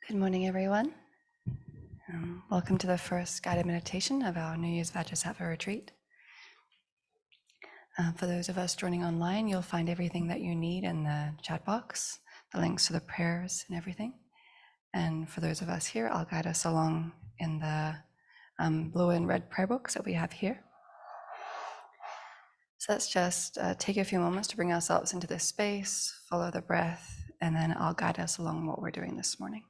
Good morning, everyone. Welcome to the first guided meditation of our New Year's Vajrasattva retreat. For those of us joining online, you'll find everything that you need in the chat box, the links to the prayers and everything. And for those of us here, I'll guide us along in the blue and red prayer books that we have here. So let's just take a few moments to bring ourselves into this space, follow the breath, and then I'll guide us along what we're doing this morning.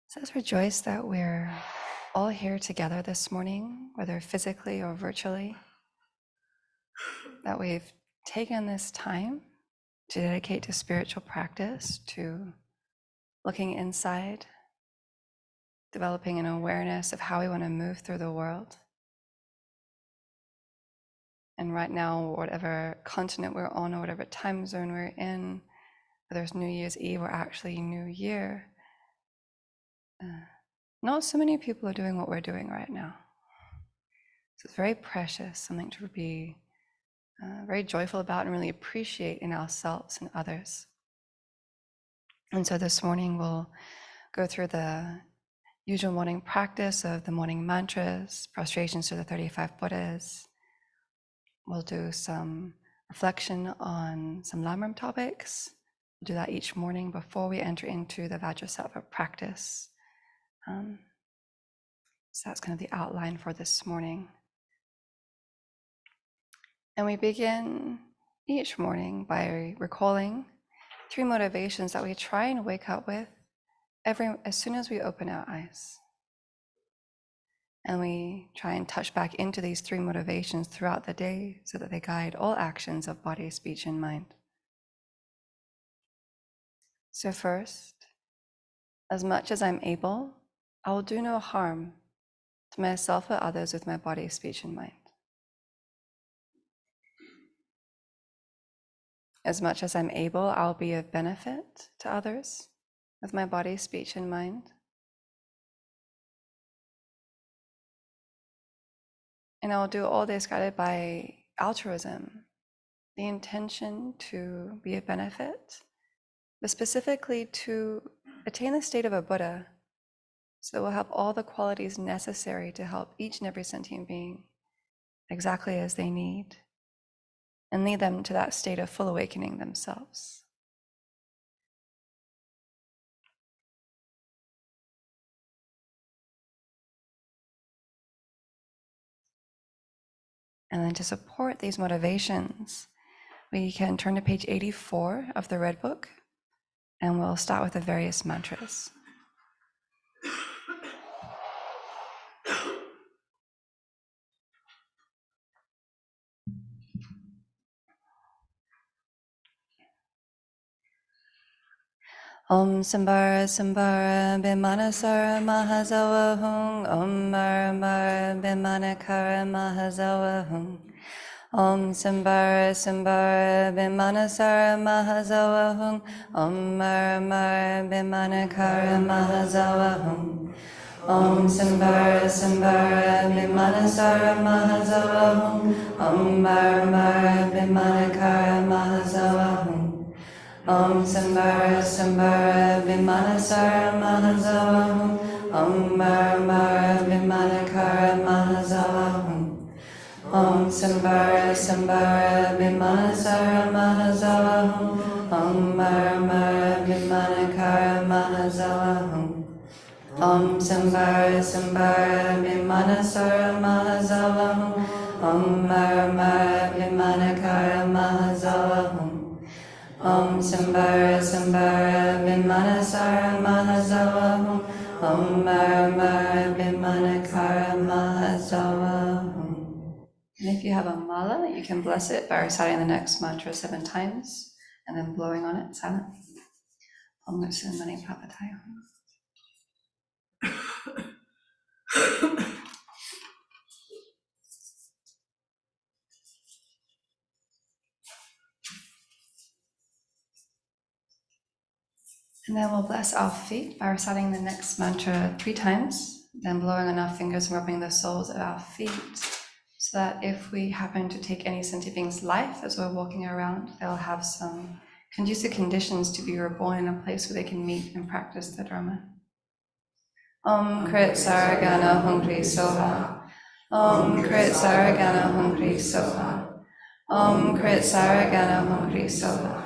So let's rejoice that we're all here together this morning, whether physically or virtually, that we've taken this time to dedicate to spiritual practice, to looking inside, developing an awareness of how we want to move through the world. And right now, whatever continent we're on or whatever time zone we're in, whether it's New Year's Eve or actually New Year, not so many people are doing what we're doing right now. So it's very precious, something to be very joyful about and really appreciate in ourselves and others. And so this morning we'll go through the usual morning practice of the morning mantras, prostrations to the 35 Buddhas. We'll do some reflection on some Lamrim topics. We'll do that each morning before we enter into the Vajrasattva practice. So that's kind of the outline for this morning. And we begin each morning by recalling 3 motivations that we try and wake up with as soon as we open our eyes. And we try and touch back into these 3 motivations throughout the day so that they guide all actions of body, speech, and mind. So first, as much as I'm able, I will do no harm to myself or others with my body, speech, and mind. as much as I'm able, I'll be of benefit to others with my body, speech, and mind. And I'll do all this guided by altruism, the intention to be of benefit, but specifically to attain the state of a Buddha, so that we'll have all the qualities necessary to help each and every sentient being exactly as they need, and lead them to that state of full awakening themselves. And then to support these motivations, we can turn to page 84 of the Red Book, and we'll start with the various mantras. Om Sambara Sambara Bimanasara Mahazawa Hung. Om Mara Mara Bimanakara Mahazawa Hung. Om Sambara Sambara Bimanasara Mahazawa Hung. Om Mara Mara Bimanakara Mahazawa Hung. Om Sambara Sambara Bimanasara Mahazawa Hung. Om Mara Mara Bimanakara Mahazawa Hung. Om Sambara Sambara Vimanasara Mahazavahum. Om Mara Mara Vimanakara Mahazavahum. Om Sambara Sambara Vimanasara Mahazavahum. Om Mara Mara Vimanakara Mahazavahum. Om Sambara Sambara Vimanasara Mahazavahum. Om Mara Mara Vimanakara Mahazavahum. Om Sambara Sambara Vimanasara Mahazavahum. Om Mara Mara Vimanakara Mahazavahum. And if you have a mala, you can bless it by reciting the next mantra 7 times and then blowing on it silently. Om Nupsin Mani Papataya. And then we'll bless our feet by reciting the next mantra 3 times, then blowing on our fingers and rubbing the soles of our feet, so that if we happen to take any sentient being's life as we're walking around, they'll have some conducive conditions to be reborn in a place where they can meet and practice the Dharma. Om Krit Saragana Hungri Soha. Om Krit Saragana Hungri Soha. Om Krit Saragana Hungri Soha.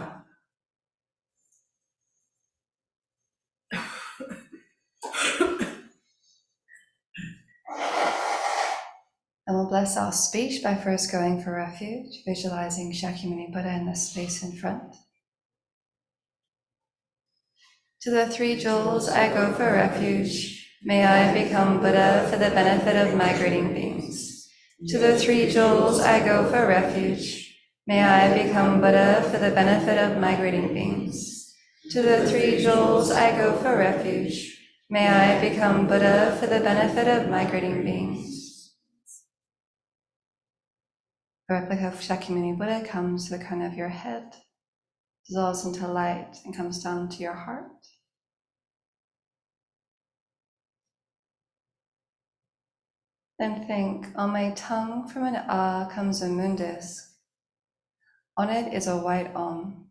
And we'll bless our speech by first going for refuge, visualizing Shakyamuni Buddha in the space in front. To the 3 jewels I go for refuge. May I become Buddha for the benefit of migrating beings. To the 3 jewels I go for refuge. May I become Buddha for the benefit of migrating beings. To the 3 jewels I go for refuge. May I become Buddha for the benefit of migrating beings. A replica of Shakyamuni Buddha comes to the crown of your head, dissolves into light, and comes down to your heart. Then think, on my tongue from an ah comes a moon disk. On it is a white Om.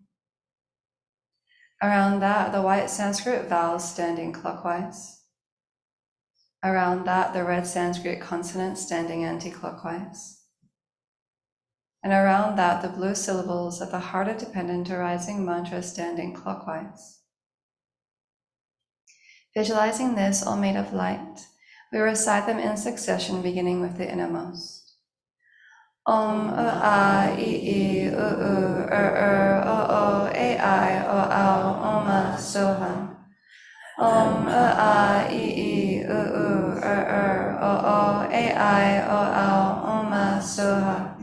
Around that, the white Sanskrit vowels standing clockwise. Around that, the red Sanskrit consonants standing anti-clockwise. And around that, the blue syllables of the heart of dependent arising mantra standing clockwise. Visualizing this all made of light, we recite them in succession, beginning with the innermost. Om a I o ai o ao oma soha. Om a I o ai o ao oma soha.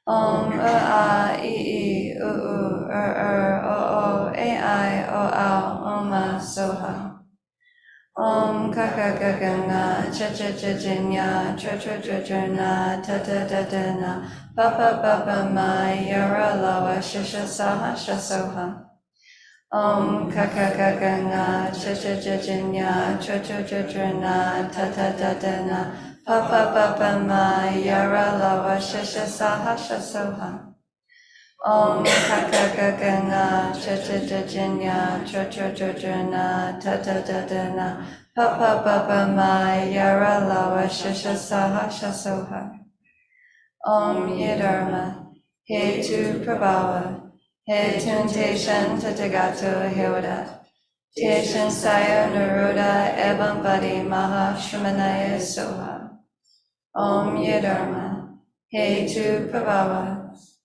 Om a I o ai o ao oma soha. Om kakakakana chachachachinya chachachachana tatatana papa papa ma yara lawa shashasaha shasoha. Om kakakakana chachachachinya chachachachana tatatana papa papa ma yara lawa shashasaha shasoha. Om kakakakana chachachachinya chachachachana tatatana papa papa ma yara lawa shashasaha shasoha. Om yedharma he tu prabhava he tuntation tatagato heoda teshan sayo naruda evam badi maha shramanaya soha. Om yedharma he tu prabhava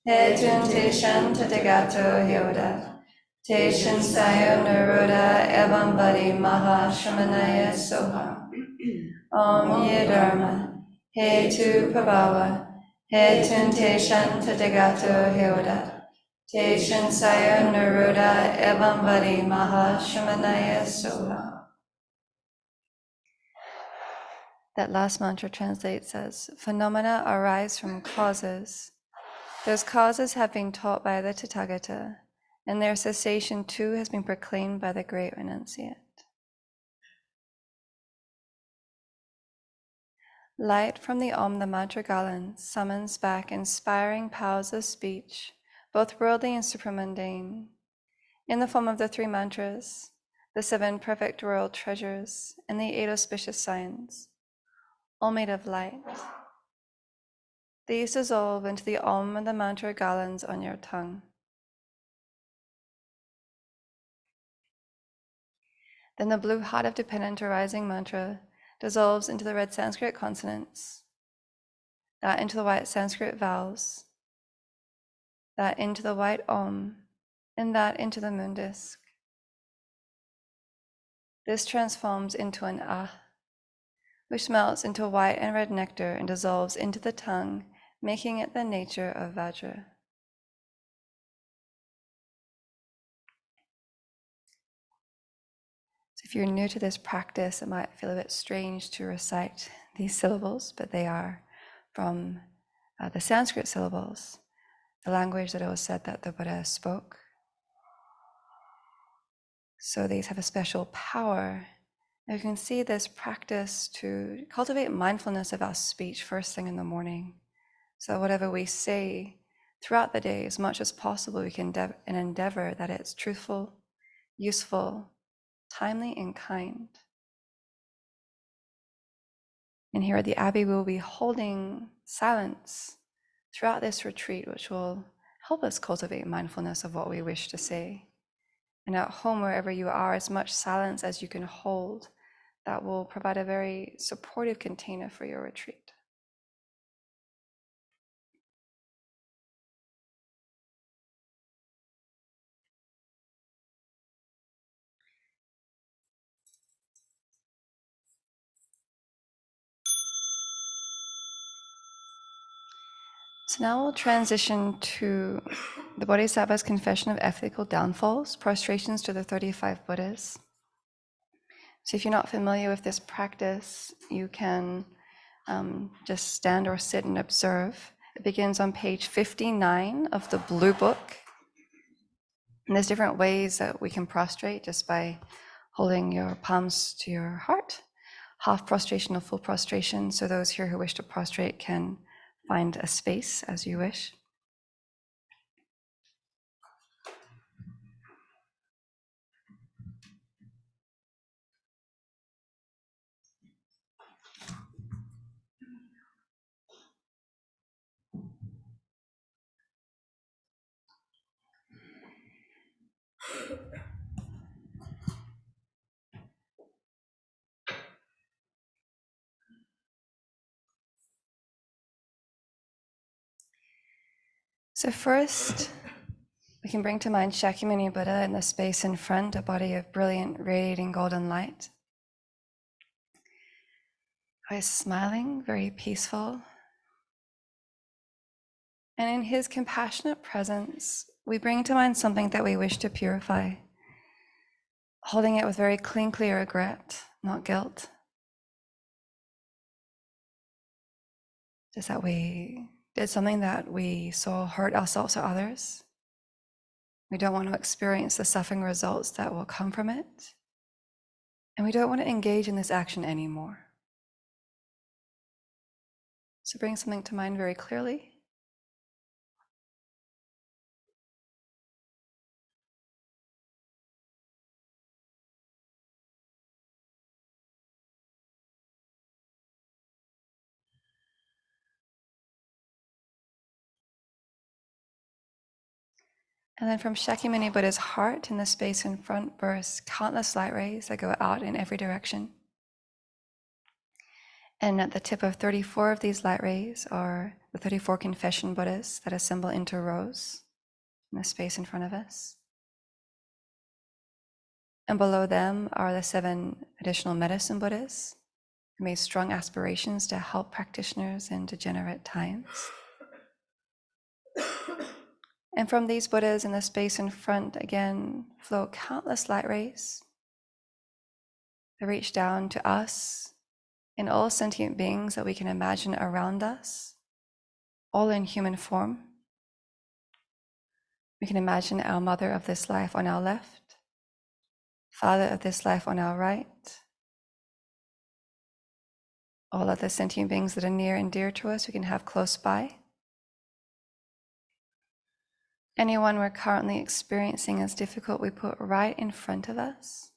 he tuntation tatagato heoda teshan sayo naruda evam badi maha shramanaya soha. Om yedharma he tu prabhava he tuntation tatagato heoda teshan sayo naruda evam badi maha shramanaya soha. That last mantra translates as, phenomena arise from causes. Those causes have been taught by the Tathagata, and their cessation too has been proclaimed by the great renunciate. Light from the Om, the mantra Galan, summons back inspiring powers of speech, both worldly and supramundane, in the form of the 3 mantras, the 7 perfect royal treasures, and the 8 auspicious signs, all made of light. These dissolve into the Om and the mantra Galans on your tongue. Then the blue heart of dependent arising mantra dissolves into the red Sanskrit consonants, that into the white Sanskrit vowels, that into the white Om, and that into the moon disk. This transforms into an Ah, which melts into white and red nectar and dissolves into the tongue, making it the nature of Vajra. So if you're new to this practice, it might feel a bit strange to recite these syllables, but they are from the Sanskrit syllables, the language that it was said that the Buddha spoke. So these have a special power. And you can see this practice to cultivate mindfulness of our speech first thing in the morning. So whatever we say throughout the day, as much as possible, we can endeavor that it's truthful, useful, timely, and kind. And here at the Abbey, we will be holding silence throughout this retreat, which will help us cultivate mindfulness of what we wish to say. And at home, wherever you are, as much silence as you can hold, that will provide a very supportive container for your retreat. So now we'll transition to the Bodhisattva's Confession of Ethical Downfalls, Prostrations to the 35 Buddhas. So if you're not familiar with this practice, you can just stand or sit and observe. It begins on page 59 of the Blue Book. And there's different ways that we can prostrate just by holding your palms to your heart, half prostration or full prostration. So those here who wish to prostrate can find a space as you wish. So first, we can bring to mind Shakyamuni Buddha in the space in front, a body of brilliant, radiating golden light. He's smiling, very peaceful. And in his compassionate presence, we bring to mind something that we wish to purify, holding it with very clean, clear regret. not guilt. Just that we did something that we saw hurt ourselves or others. We don't want to experience the suffering results that will come from it. And we don't want to engage in this action anymore. So bring something to mind very clearly. And then from Shakyamuni Buddha's heart, in the space in front, burst countless light rays that go out in every direction. And at the tip of 34 of these light rays are the 34 confession Buddhas that assemble into rows in the space in front of us. And below them are the 7 additional medicine Buddhas who made strong aspirations to help practitioners in degenerate times. And from these Buddhas in the space in front, again, flow countless light rays that reach down to us and all sentient beings that we can imagine around us, all in human form. We can imagine our mother of this life on our left, father of this life on our right, all other sentient beings that are near and dear to us we can have close by. Anyone we're currently experiencing as difficult, we put right in front of us,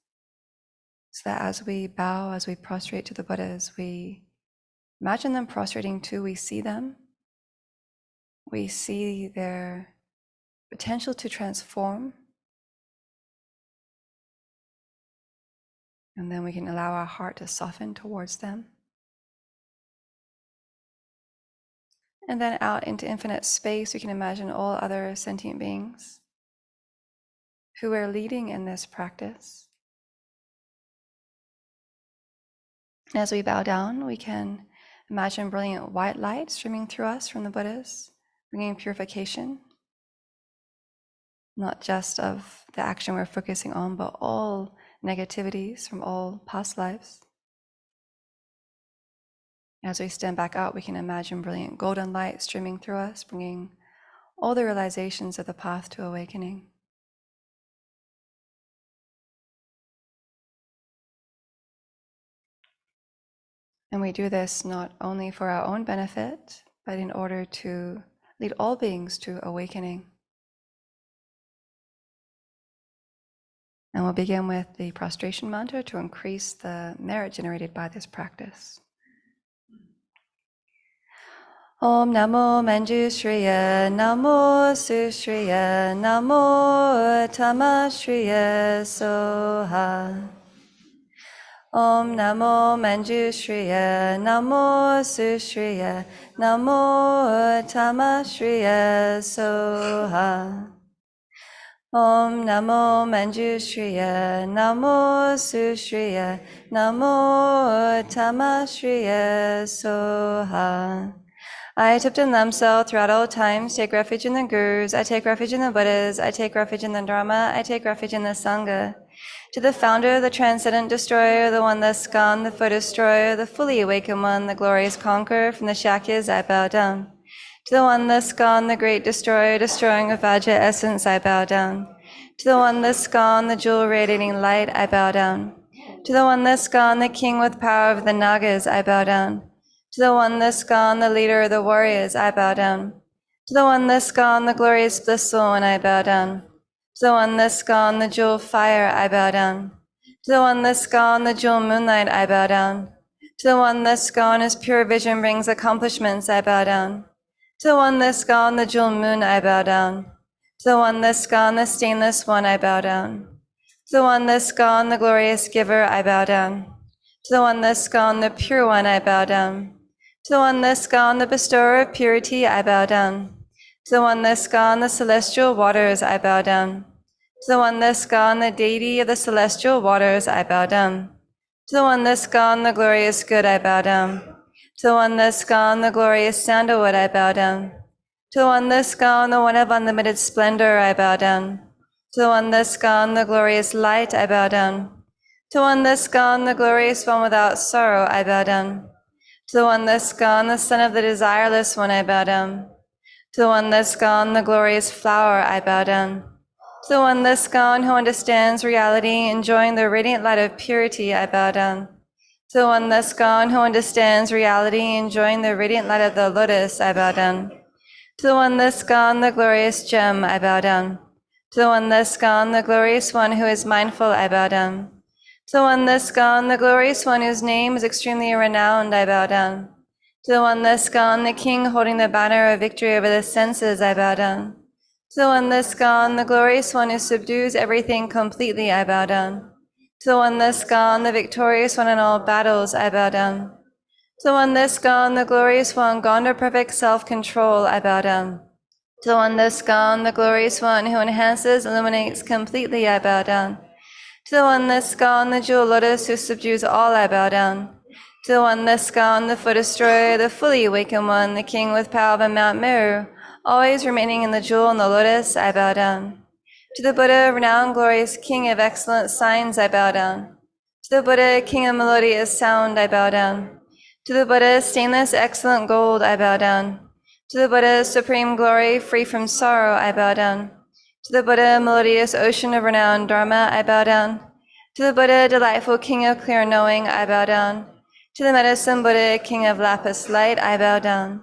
so that as we bow, as we prostrate to the Buddhas, we imagine them prostrating too. We see them. We see their potential to transform. And then we can allow our heart to soften towards them. And then out into infinite space, we can imagine all other sentient beings who are leading in this practice. As we bow down, we can imagine brilliant white light streaming through us from the Buddhas, bringing purification, not just of the action we're focusing on, but all negativities from all past lives. As we stand back up, we can imagine brilliant golden light streaming through us, bringing all the realizations of the path to awakening. And we do this not only for our own benefit, but in order to lead all beings to awakening. And we'll begin with the prostration mantra to increase the merit generated by this practice. Om Namo Manjushriya, Namo Sushriya, Namo Tamashriya Soha. Om Namo Manjushriya, Namo Sushriya, Namo Tamashriya Soha. Om Namo Manjushriya, Namo Sushriya, Namo Tamashriya Soha. I, Tipton Lamsel, throughout all times, take refuge in the Gurus, I take refuge in the Buddhas, I take refuge in the Dharma, I take refuge in the Sangha. To the founder, the transcendent destroyer, the one thus gone, the foe destroyer, the fully awakened one, the glorious conqueror, from the Shakyas I bow down. To the one thus gone, the great destroyer, destroying with Vajra essence, I bow down. To the one thus gone, the jewel radiating light, I bow down. To the one thus gone, the king with power of the Nagas, I bow down. To the one thus gone, the leader of the warriors, I bow down. To the one thus gone, the glorious blissful one, I bow down. To the one thus gone, the jewel fire, I bow down. To the one thus gone, the jewel moonlight, I bow down. To the one thus gone, whose pure vision brings accomplishments, I bow down. To the one thus gone, the jewel moon, I bow down. To the one thus gone, the stainless one, I bow down. To the one thus gone, the glorious giver, I bow down. To the one thus gone, the pure one, I bow down. To the one thus gone, the bestower of purity, I bow down. To the one thus gone, the celestial waters, I bow down. To the one thus gone, the deity of the celestial waters, I bow down. To the one thus gone, the glorious good, I bow down. To the one thus gone, the glorious sandalwood, I bow down. To the one thus gone, the one of unlimited splendor, I bow down. To the one thus gone, the glorious light, I bow down. To the one thus gone, the glorious one without sorrow, I bow down. To the one thus gone, the son of the desireless one, I bow down. To the one thus gone, the glorious flower, I bow down. To the one thus gone, who understands reality, enjoying the radiant light of purity, I bow down. To the one thus gone, who understands reality, enjoying the radiant light of the lotus, I bow down. To the one thus gone, the glorious gem, I bow down. To the one thus gone, the glorious one who is mindful, I bow down. To the one thus gone, the glorious one whose name is extremely renowned, I bow down. To the one thus gone, the king holding the banner of victory over the senses, I bow down. To the one thus gone, the glorious one who subdues everything completely, I bow down. To the one thus gone, the victorious one in all battles, I bow down. To the one thus gone, the glorious one, gone to perfect self-control, I bow down. To the one thus gone, the glorious one who enhances, illuminates completely, I bow down. To the one thus gone, the jewel lotus who subdues all, I bow down. To the one thus gone, the foot destroyer, the fully awakened one, the king with power of Mount Meru, always remaining in the jewel and the lotus, I bow down. To the Buddha, renowned, glorious king of excellent signs, I bow down. To the Buddha, king of melodious sound, I bow down. To the Buddha, stainless, excellent gold, I bow down. To the Buddha, supreme glory, free from sorrow, I bow down. To the Buddha, melodious ocean of renowned Dharma, I bow down. To the Buddha, delightful king of clear knowing, I bow down. To the medicine Buddha, king of lapis light, I bow down.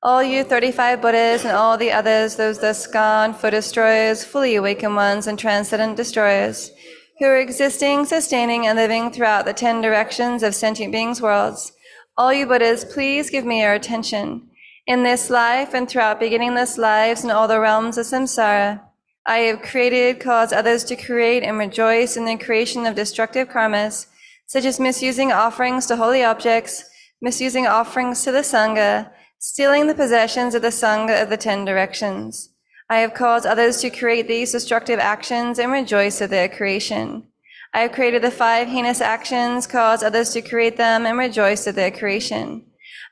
All you 35 Buddhas and all the others, those thus gone, foot destroyers, fully awakened ones, and transcendent destroyers, who are existing, sustaining, and living throughout the 10 directions of sentient beings' worlds. All you Buddhas, please give me your attention. In this life and throughout beginningless lives in all the realms of samsara, I have created, caused others to create, and rejoice in the creation of destructive karmas, such as misusing offerings to holy objects, misusing offerings to the Sangha, stealing the possessions of the Sangha of the 10 directions. I have caused others to create these destructive actions and rejoice at their creation. I have created the 5 heinous actions, caused others to create them, and rejoice at their creation.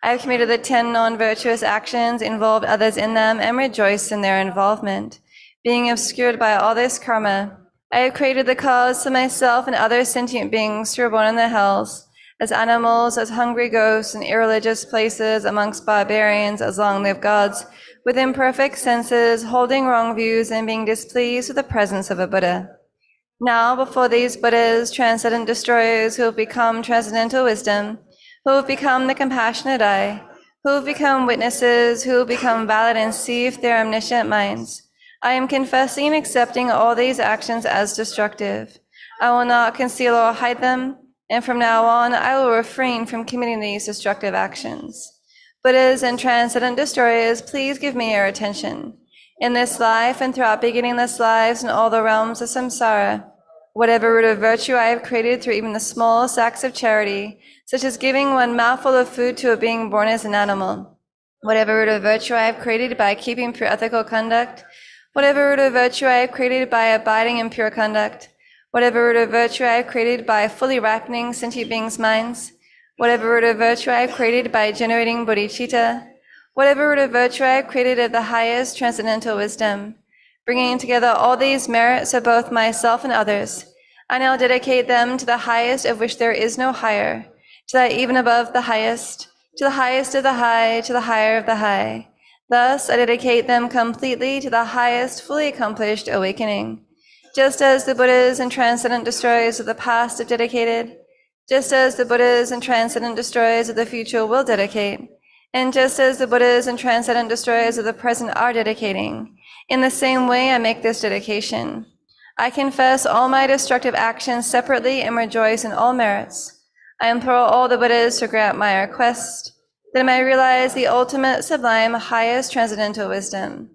I have committed the 10 non-virtuous actions, involved others in them, and rejoice in their involvement. Being obscured by all this karma, I have created the cause to myself and other sentient beings who are born in the hells, as animals, as hungry ghosts, in irreligious places, amongst barbarians, as long-lived gods, with imperfect senses, holding wrong views, and being displeased with the presence of a Buddha. Now, before these Buddhas, transcendent destroyers who have become transcendental wisdom, who have become the compassionate eye, who have become witnesses, who have become valid and see with their omniscient minds, I am confessing and accepting all these actions as destructive. I will not conceal or hide them, and from now on, I will refrain from committing these destructive actions. Buddhas and transcendent destroyers, please give me your attention. In this life and throughout beginningless lives in all the realms of samsara, whatever root of virtue I have created through even the smallest acts of charity, such as giving one mouthful of food to a being born as an animal, whatever root of virtue I have created by keeping pure ethical conduct, whatever root of virtue I have created by abiding in pure conduct, whatever root of virtue I have created by fully ripening sentient beings' minds, whatever root of virtue I have created by generating bodhicitta, whatever root of virtue I have created of the highest transcendental wisdom, bringing together all these merits of both myself and others, I now dedicate them to the highest of which there is no higher, to that even above the highest, to the highest of the high, to the higher of the high. Thus, I dedicate them completely to the highest, fully accomplished awakening. Just as the Buddhas and transcendent destroyers of the past have dedicated, just as the Buddhas and transcendent destroyers of the future will dedicate, and just as the Buddhas and transcendent destroyers of the present are dedicating, in the same way I make this dedication. I confess all my destructive actions separately and rejoice in all merits. I implore all the Buddhas to grant my request, that I may realize the ultimate, sublime, highest transcendental wisdom.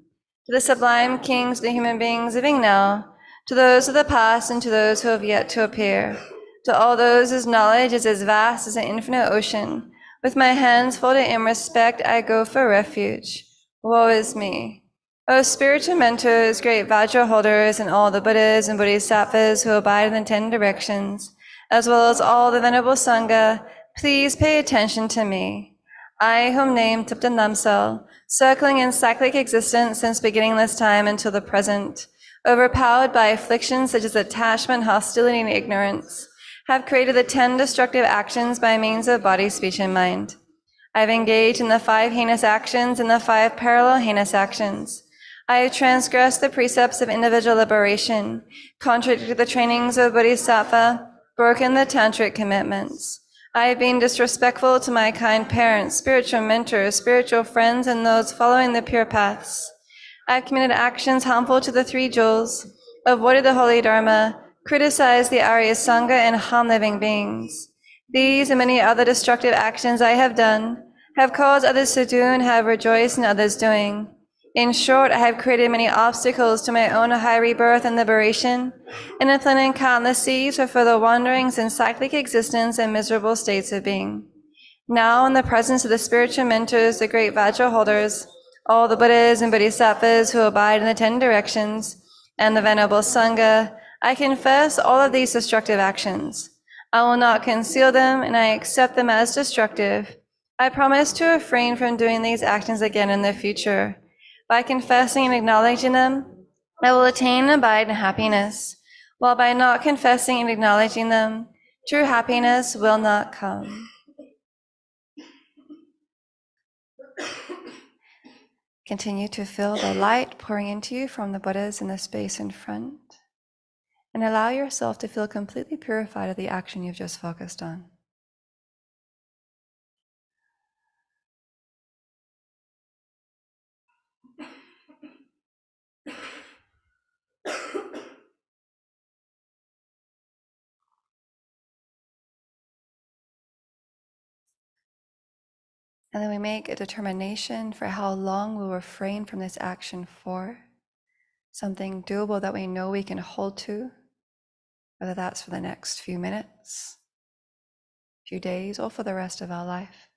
To the sublime kings of the human beings living now, to those of the past and to those who have yet to appear, to all those whose knowledge is as vast as an infinite ocean, with my hands folded in respect, I go for refuge. Woe is me. O spiritual mentors, great Vajra holders, and all the Buddhas and Bodhisattvas who abide in the 10 directions, as well as all the Venerable Sangha, please pay attention to me. I, whom named Tipton Lamsel, circling in cyclic existence since beginningless time until the present, overpowered by afflictions such as attachment, hostility, and ignorance, have created the 10 destructive actions by means of body, speech, and mind. I have engaged in the 5 heinous actions and the 5 parallel heinous actions. I have transgressed the precepts of individual liberation, contradicted the trainings of Bodhisattva, broken the tantric commitments. I have been disrespectful to my kind parents, spiritual mentors, spiritual friends, and those following the pure paths. I have committed actions harmful to the 3 jewels, avoided the holy Dharma, criticized the Arya Sangha, and harmed living beings. These and many other destructive actions I have done, have caused others to do, and have rejoiced in others' doing. In short, I have created many obstacles to my own high rebirth and liberation, and have planted countless seeds for further wanderings in cyclic existence and miserable states of being. Now, in the presence of the spiritual mentors, the great Vajra holders, all the Buddhas and Bodhisattvas who abide in the 10 directions, and the Venerable Sangha, I confess all of these destructive actions. I will not conceal them, and I accept them as destructive. I promise to refrain from doing these actions again in the future. By confessing and acknowledging them, I will attain and abide in happiness, while by not confessing and acknowledging them, true happiness will not come. Continue to feel the light pouring into you from the Buddhas in the space in front, and allow yourself to feel completely purified of the action you've just focused on. And then we make a determination for how long we'll refrain from this action for, something doable that we know we can hold to, whether that's for the next few minutes, few days, or for the rest of our life.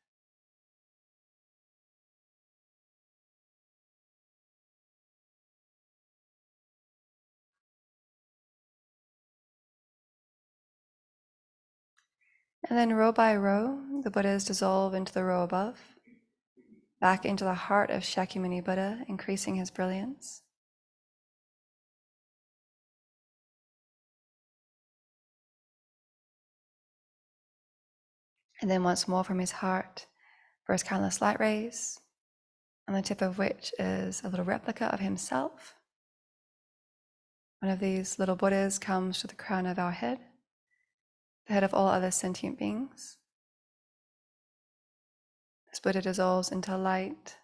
And then row by row, the Buddhas dissolve into the row above, back into the heart of Shakyamuni Buddha, increasing his brilliance. And then once more from his heart, first countless light rays, on the tip of which is a little replica of himself. One of these little Buddhas comes to the crown of our head, the head of all other sentient beings. This Buddha dissolves into light,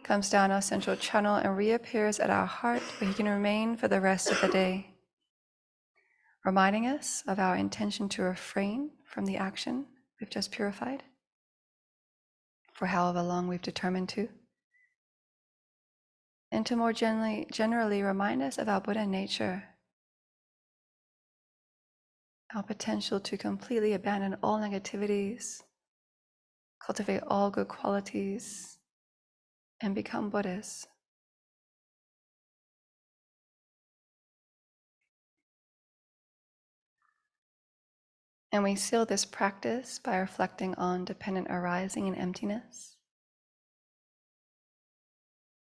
comes down our central channel, and reappears at our heart, where he can remain for the rest of the day, reminding us of our intention to refrain from the action we've just purified, for however long we've determined to, and to more generally remind us of our Buddha nature, our potential to completely abandon all negativities, cultivate all good qualities, and become Buddhas. And we seal this practice by reflecting on dependent arising and emptiness.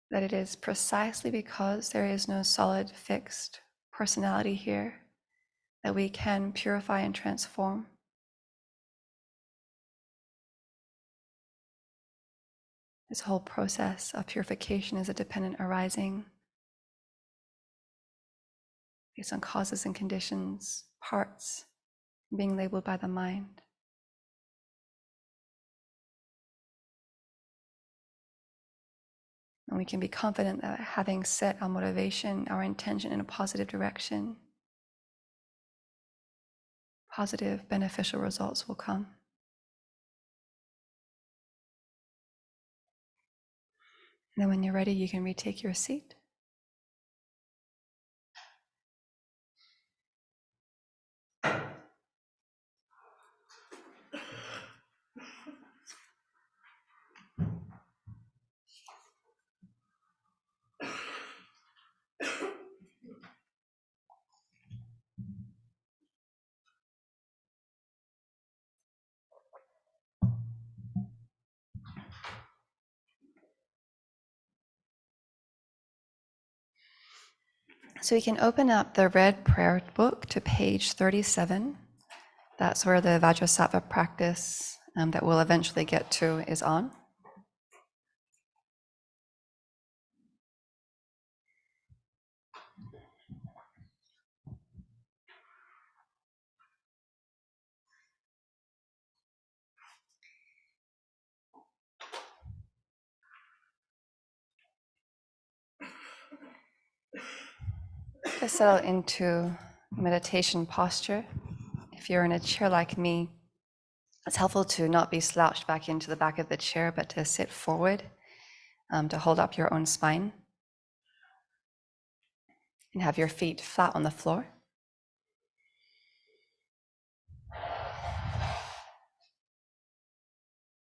That it is precisely because there is no solid, fixed personality here that we can purify and transform. This whole process of purification is a dependent arising based on causes and conditions, parts, being labeled by the mind. And we can be confident that having set our motivation, our intention in a positive direction, positive, beneficial results will come. And then when you're ready, you can retake your seat. So we can open up the red prayer book to page 37. That's where the Vajrasattva practice that we'll eventually get to is on. Just settle into meditation posture. If you're in a chair like me, it's helpful to not be slouched back into the back of the chair, but to sit forward, to hold up your own spine, and have your feet flat on the floor.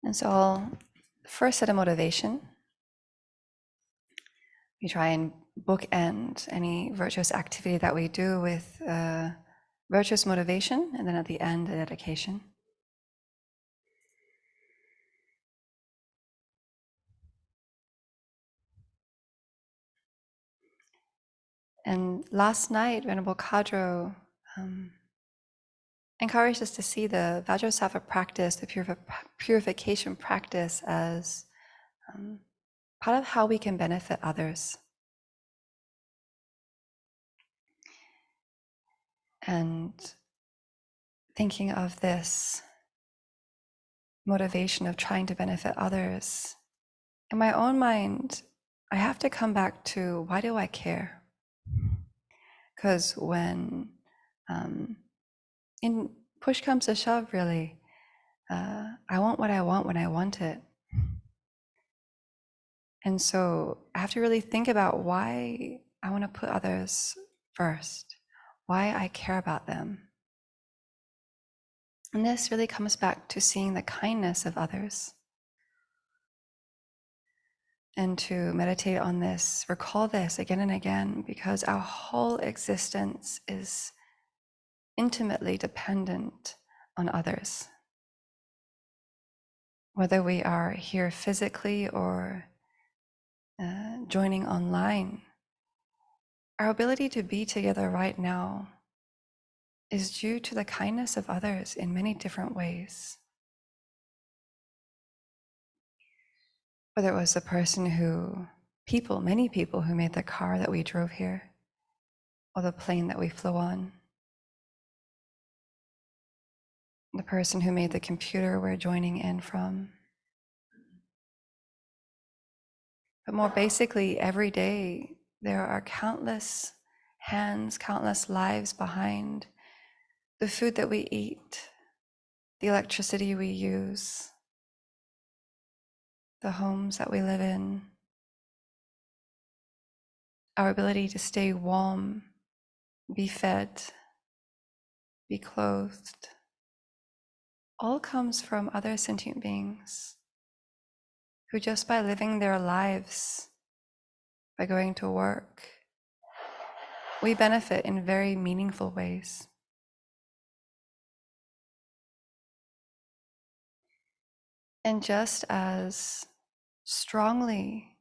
And so I'll first set a motivation. We try and bookend any virtuous activity that we do with virtuous motivation, and then at the end, a dedication. And last night, Venerable Kadro encouraged us to see the Vajrasattva practice, the purification practice, as part of how we can benefit others. And thinking of this motivation of trying to benefit others, in my own mind, I have to come back to, why do I care? Because when in push comes to shove, really, I want what I want when I want it. And so I have to really think about why I want to put others first, why I care about them. And this really comes back to seeing the kindness of others. And to meditate on this, recall this again and again, because our whole existence is intimately dependent on others. Whether we are here physically or joining online, our ability to be together right now is due to the kindness of others in many different ways. Whether it was the person many people who made the car that we drove here, or the plane that we flew on, the person who made the computer we're joining in from. But more basically, every day, there are countless hands, countless lives behind the food that we eat, the electricity we use, the homes that we live in, our ability to stay warm, be fed, be clothed, all comes from other sentient beings who, just by living their lives, by going to work, we benefit in very meaningful ways. And just as strongly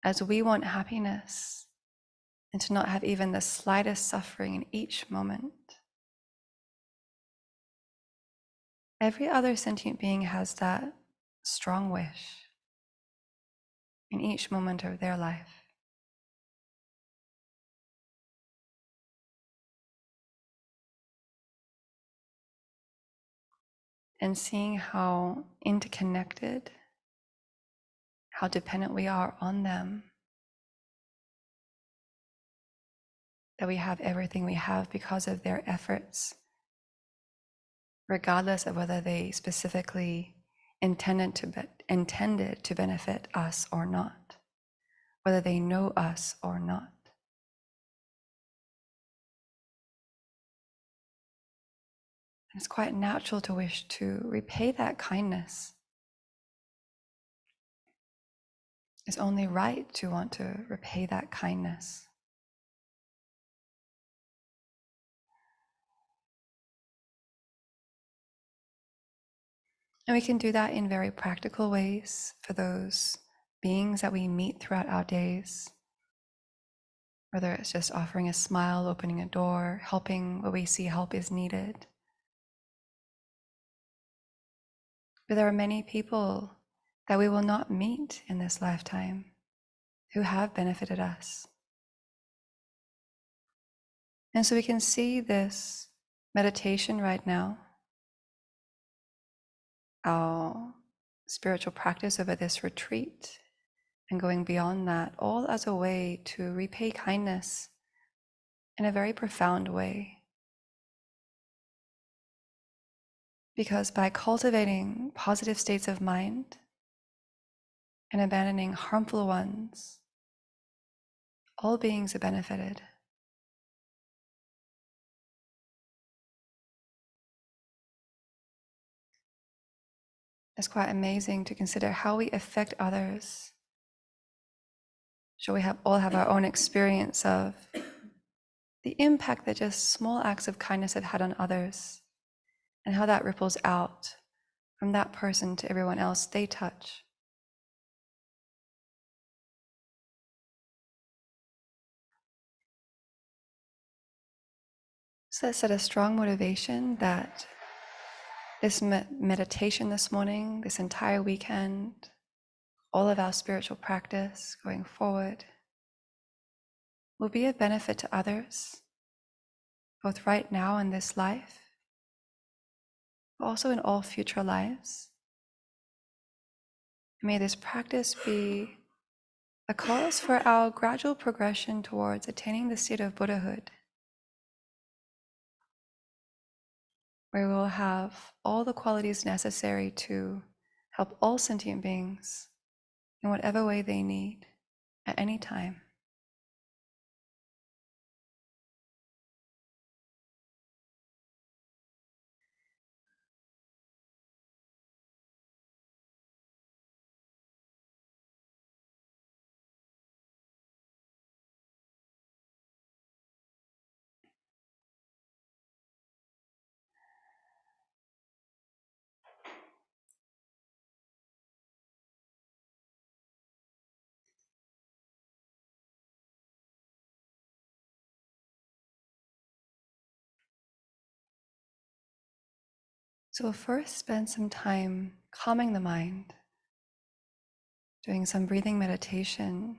as we want happiness and to not have even the slightest suffering in each moment, every other sentient being has that strong wish in each moment of their life. And seeing how interconnected, how dependent we are on them, that we have everything we have because of their efforts, regardless of whether they specifically intended to benefit us or not, whether they know us or not. And it's quite natural to wish to repay that kindness. It's only right to want to repay that kindness. And we can do that in very practical ways for those beings that we meet throughout our days. Whether it's just offering a smile, opening a door, helping where we see help is needed. But there are many people that we will not meet in this lifetime who have benefited us. And so we can see this meditation right now, our spiritual practice over this retreat, and going beyond that, all as a way to repay kindness in a very profound way. Because by cultivating positive states of mind and abandoning harmful ones, all beings are benefited. It's quite amazing to consider how we affect others. So we all have our own experience of the impact that just small acts of kindness have had on others, and how that ripples out from that person to everyone else they touch. So let's set a strong motivation that this meditation this morning, this entire weekend, all of our spiritual practice going forward will be a benefit to others, both right now in this life, but also in all future lives. May this practice be a cause for our gradual progression towards attaining the state of Buddhahood, where we will have all the qualities necessary to help all sentient beings in whatever way they need at any time. So we'll first spend some time calming the mind, doing some breathing meditation,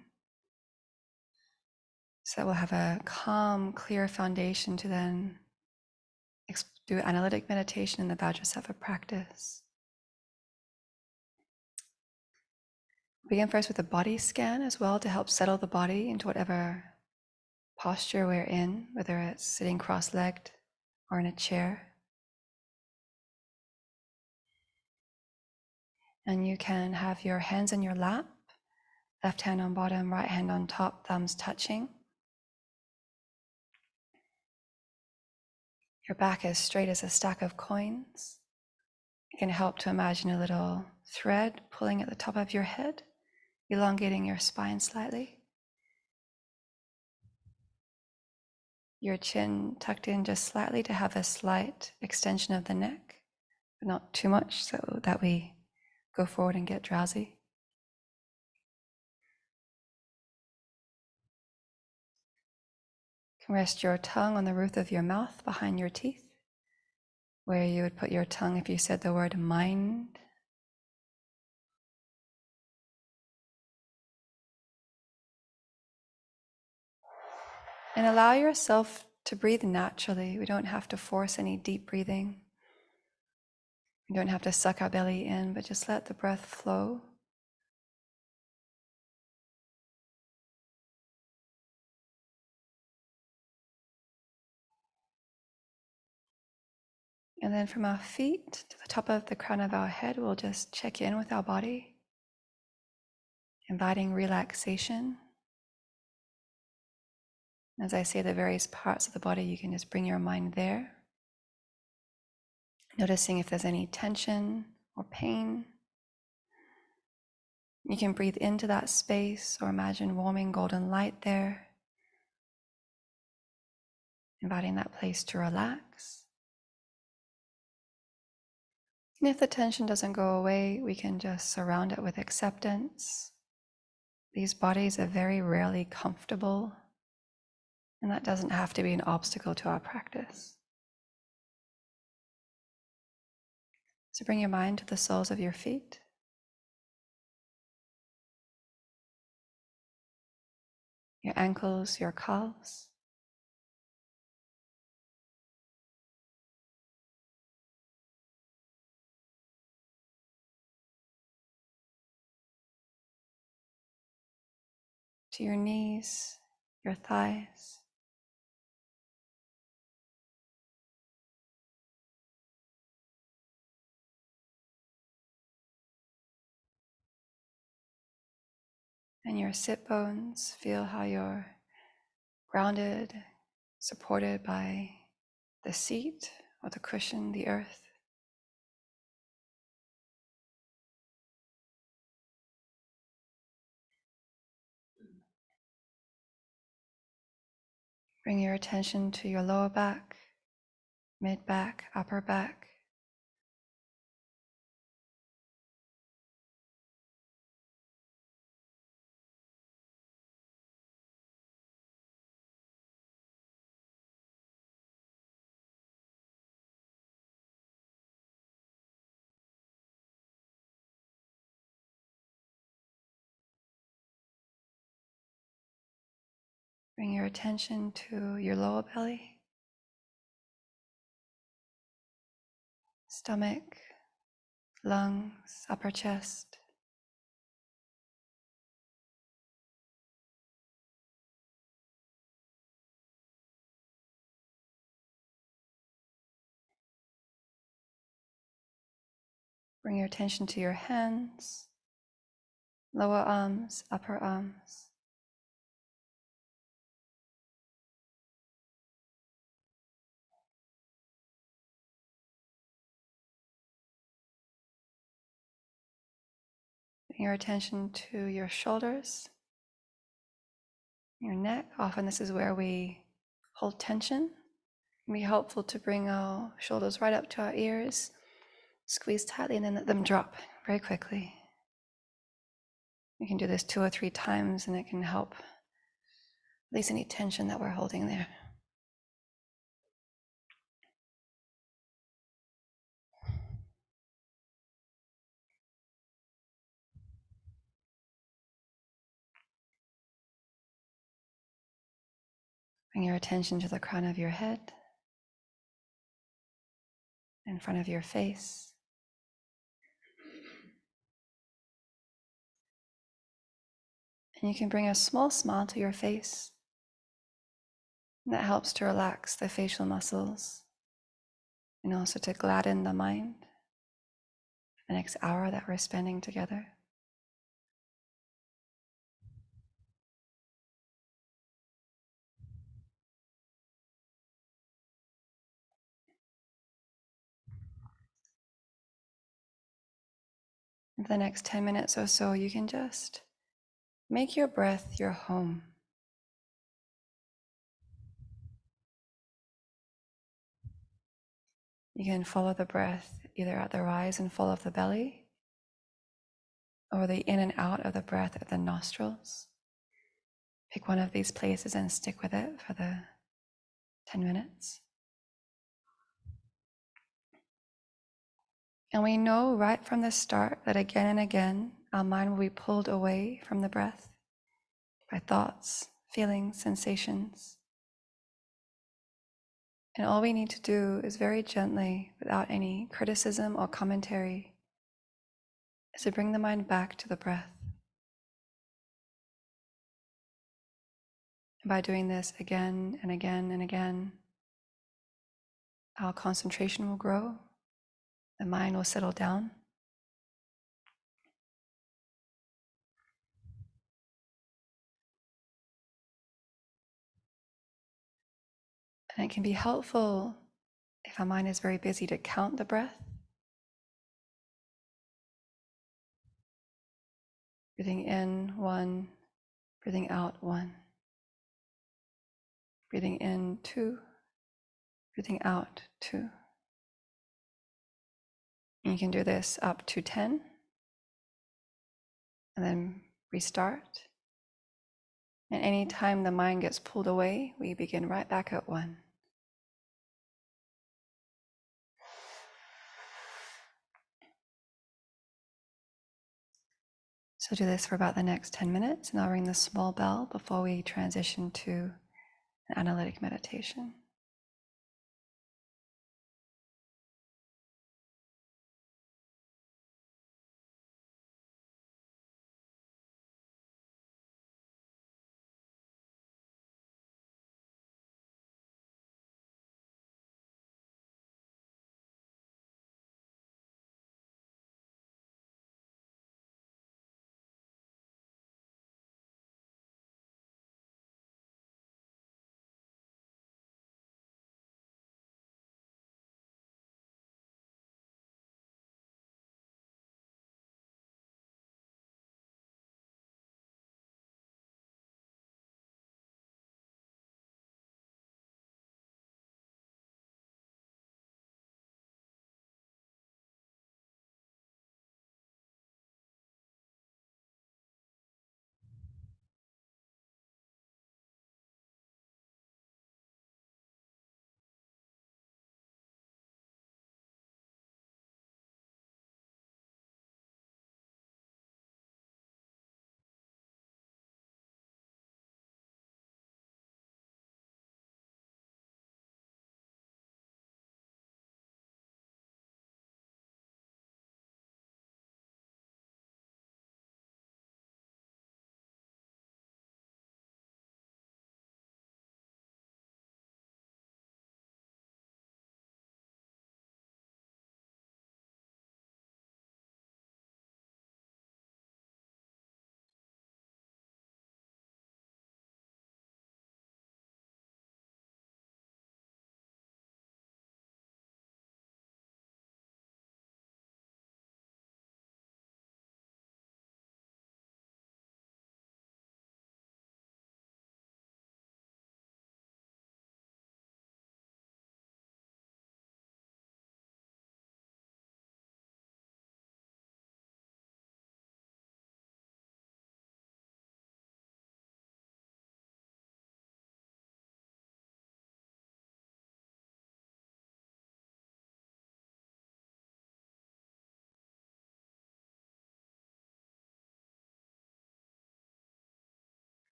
so that we'll have a calm, clear foundation to then do analytic meditation in the Vajrasattva practice. Begin first with a body scan as well to help settle the body into whatever posture we're in, whether it's sitting cross-legged or in a chair. And you can have your hands in your lap, left hand on bottom, right hand on top, thumbs touching. Your back is straight as a stack of coins. It can help to imagine a little thread pulling at the top of your head, elongating your spine slightly. Your chin tucked in just slightly to have a slight extension of the neck, but not too much so that we go forward and get drowsy. You can rest your tongue on the roof of your mouth behind your teeth, where you would put your tongue if you said the word mind. And allow yourself to breathe naturally. We don't have to force any deep breathing. We don't have to suck our belly in, but just let the breath flow. And then from our feet to the top of the crown of our head, we'll just check in with our body, inviting relaxation. As I say the various parts of the body, you can just bring your mind there, noticing if there's any tension or pain. You can breathe into that space or imagine warming golden light there, inviting that place to relax. And if the tension doesn't go away, we can just surround it with acceptance. These bodies are very rarely comfortable, and that doesn't have to be an obstacle to our practice. So bring your mind to the soles of your feet. Your ankles, your calves. To your knees, your thighs. And your sit bones, feel how you're grounded, supported by the seat or the cushion, the earth. Bring your attention to your lower back, mid back, upper back. Bring your attention to your lower belly, stomach, lungs, upper chest. Bring your attention to your hands, lower arms, upper arms. Bring your attention to your shoulders, your neck. Often this is where we hold tension. It can be helpful to bring our shoulders right up to our ears, squeeze tightly, and then let them drop very quickly. You can do this 2 or 3 times, and it can help release any tension that we're holding there. Bring your attention to the crown of your head, in front of your face. And you can bring a small smile to your face. And that helps to relax the facial muscles and also to gladden the mind for the next hour that we're spending together. For the next 10 minutes or so, you can just make your breath your home. You can follow the breath either at the rise and fall of the belly, or the in and out of the breath at the nostrils. Pick one of these places and stick with it for the 10 minutes. And we know right from the start that again and again, our mind will be pulled away from the breath by thoughts, feelings, sensations. And all we need to do is very gently, without any criticism or commentary, is to bring the mind back to the breath. And by doing this again and again and again, our concentration will grow, the mind will settle down. And it can be helpful if our mind is very busy to count the breath. Breathing in 1, breathing out 1. Breathing in 2, breathing out 2. And you can do this up to 10, and then restart. And any time the mind gets pulled away, we begin right back at 1. So do this for about the next 10 minutes, and I'll ring the small bell before we transition to an analytic meditation.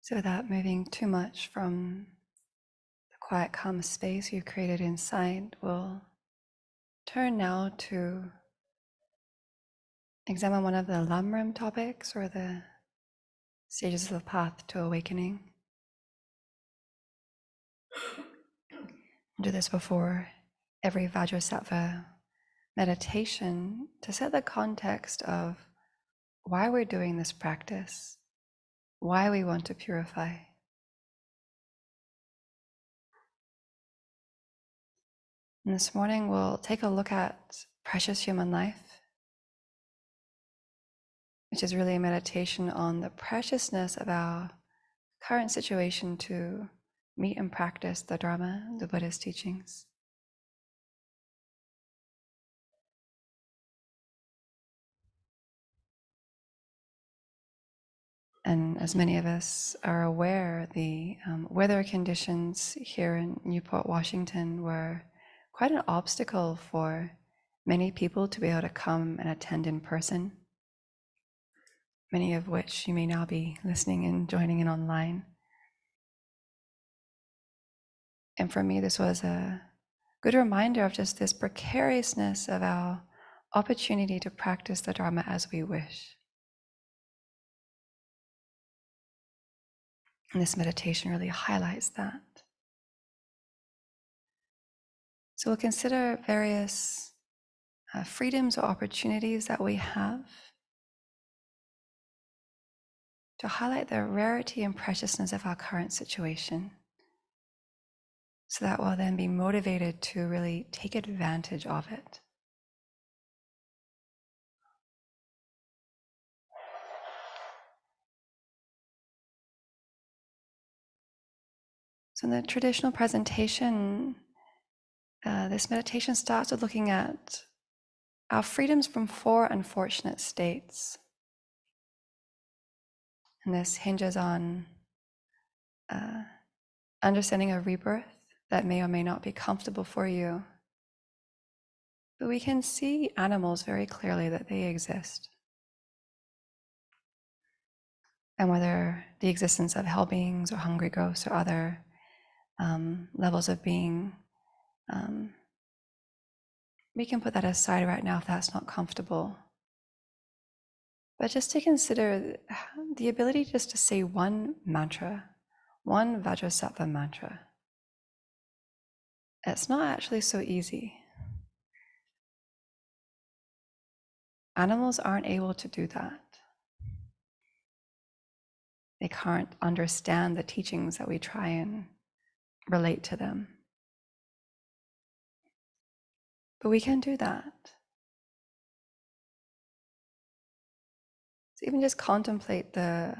So without moving too much from the quiet, calm space you've created inside, we'll turn now to examine one of the Lamrim topics, or the stages of the path to awakening. Do this before every Vajrasattva meditation to set the context of why we're doing this practice, why we want to purify. And this morning we'll take a look at precious human life, which is really a meditation on the preciousness of our current situation to meet and practice the Dharma, the Buddha's teachings. And as many of us are aware, the weather conditions here in Newport, Washington were quite an obstacle for many people to be able to come and attend in person, many of which you may now be listening and joining in online. And for me, this was a good reminder of just this precariousness of our opportunity to practice the Dharma as we wish. And this meditation really highlights that. So we'll consider various freedoms or opportunities that we have to highlight the rarity and preciousness of our current situation, so that we'll then be motivated to really take advantage of it. So in the traditional presentation, this meditation starts with looking at our freedoms from four unfortunate states. And this hinges on understanding a rebirth that may or may not be comfortable for you. But we can see animals very clearly that they exist. And whether the existence of hell beings or hungry ghosts or other levels of being, we can put that aside right now if that's not comfortable. But just to consider the ability just to say one mantra, one Vajrasattva mantra. It's not actually so easy. Animals aren't able to do that. They can't understand the teachings that we try and relate to them. But we can do that. So even just contemplate the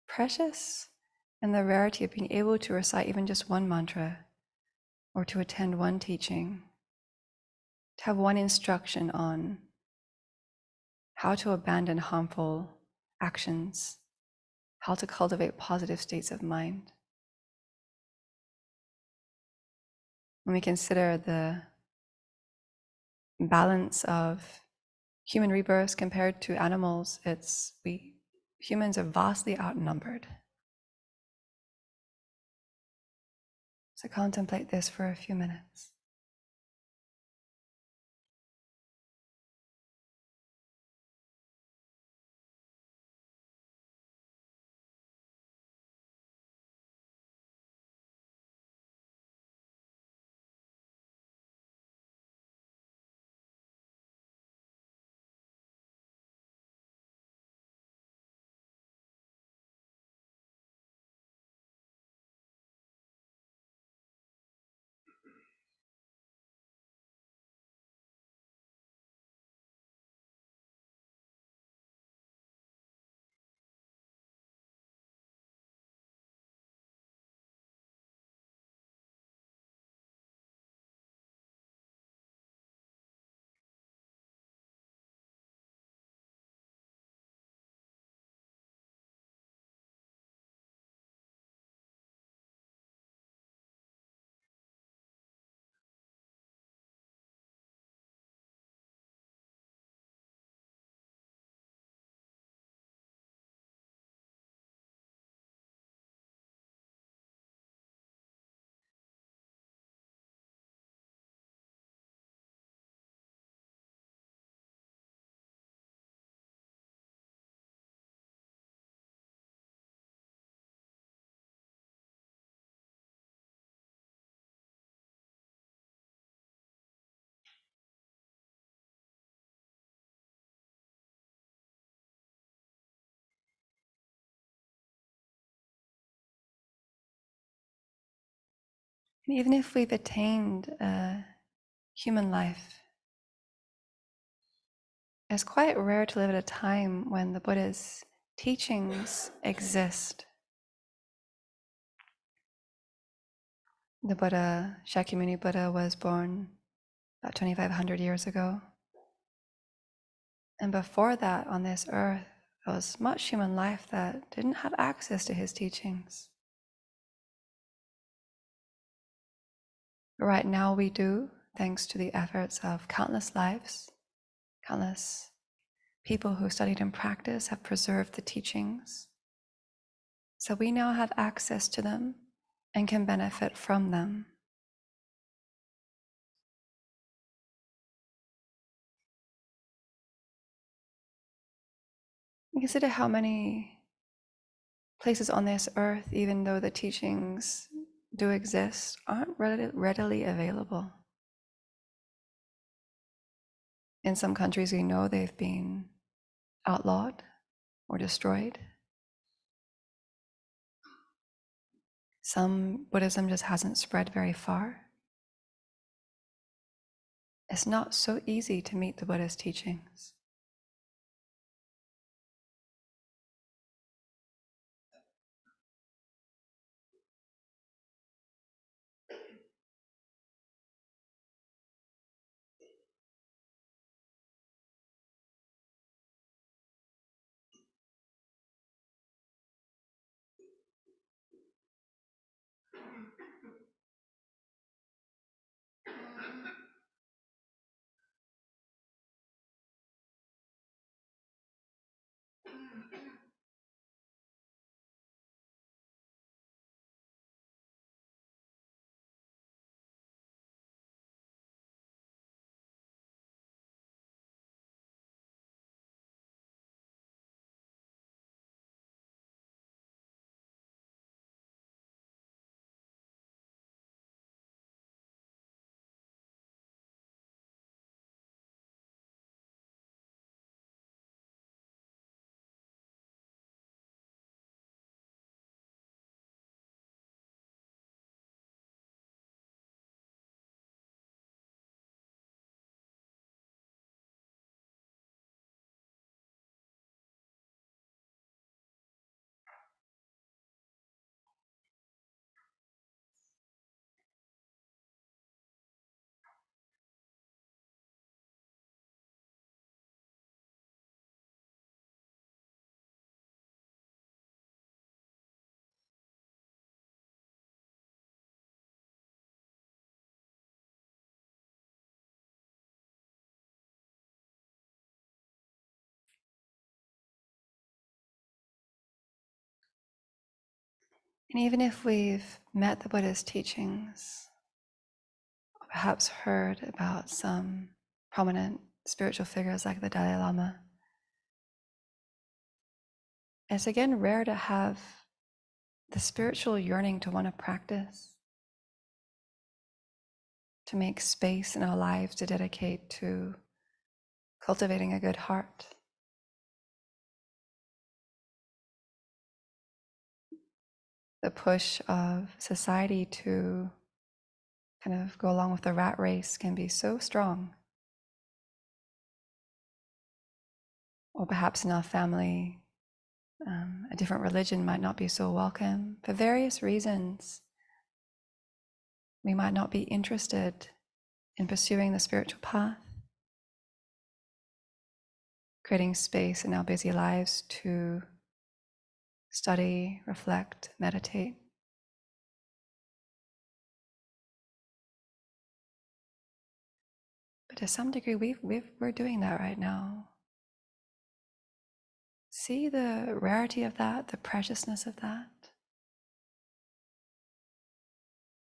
precious and the rarity of being able to recite even just one mantra, or to attend one teaching, to have one instruction on how to abandon harmful actions, how to cultivate positive states of mind. When we consider the balance of human rebirths compared to animals, humans are vastly outnumbered. So contemplate this for a few minutes. And even if we've attained a human life, it's quite rare to live at a time when the Buddha's teachings exist. The Buddha, Shakyamuni Buddha, was born about 2,500 years ago. And before that, on this earth, there was much human life that didn't have access to his teachings. But right now we do, thanks to the efforts of countless lives, countless people who studied and practiced have preserved the teachings. So we now have access to them and can benefit from them. Consider how many places on this earth, even though the teachings do exist, aren't readily available. In some countries, we know they've been outlawed or destroyed. Some Buddhism just hasn't spread very far. It's not so easy to meet the Buddha's teachings. And even if we've met the Buddha's teachings, perhaps heard about some prominent spiritual figures like the Dalai Lama, it's again rare to have the spiritual yearning to want to practice, to make space in our lives to dedicate to cultivating a good heart. The push of society to kind of go along with the rat race can be so strong. Or perhaps in our family, a different religion might not be so welcome. For various reasons, we might not be interested in pursuing the spiritual path, creating space in our busy lives to study, reflect, meditate. But to some degree, we're doing that right now. See the rarity of that, the preciousness of that.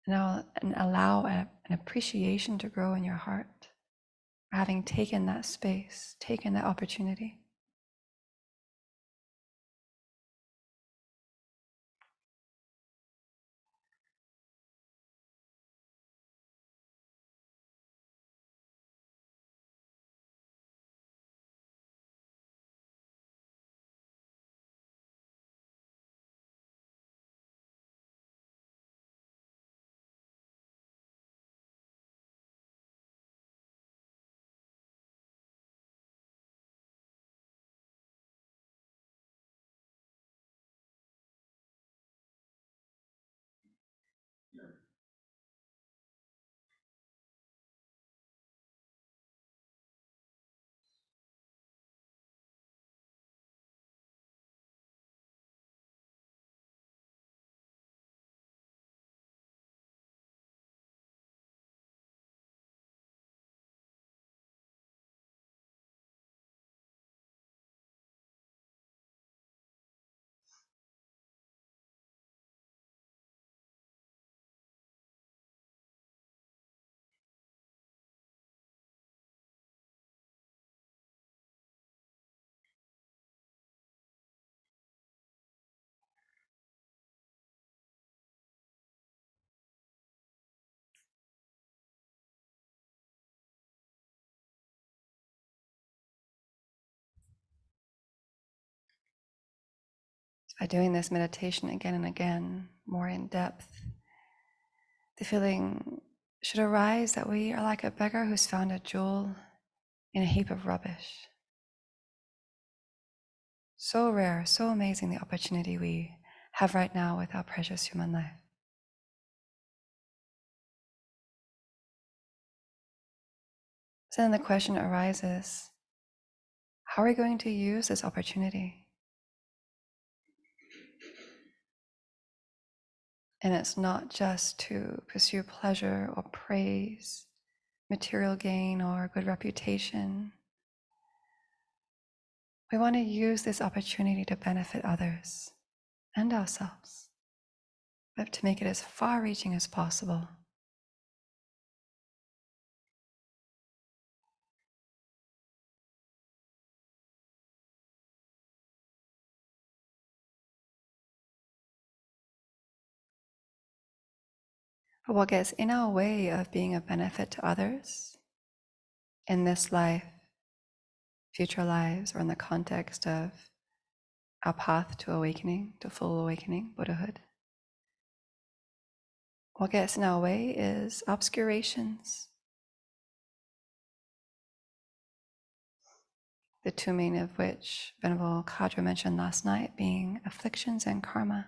And allow an appreciation to grow in your heart for having taken that space, taken that opportunity. By doing this meditation again and again, more in depth, the feeling should arise that we are like a beggar who's found a jewel in a heap of rubbish. So rare, so amazing the opportunity we have right now with our precious human life. So then the question arises, how are we going to use this opportunity? And it's not just to pursue pleasure or praise, material gain or good reputation. We want to use this opportunity to benefit others and ourselves, but to make it as far-reaching as possible. But what gets in our way of being a benefit to others in this life, future lives, or in the context of our path to awakening, to full awakening, Buddhahood, what gets in our way is obscurations. The two main of which Venerable Khadra mentioned last night being afflictions and karma.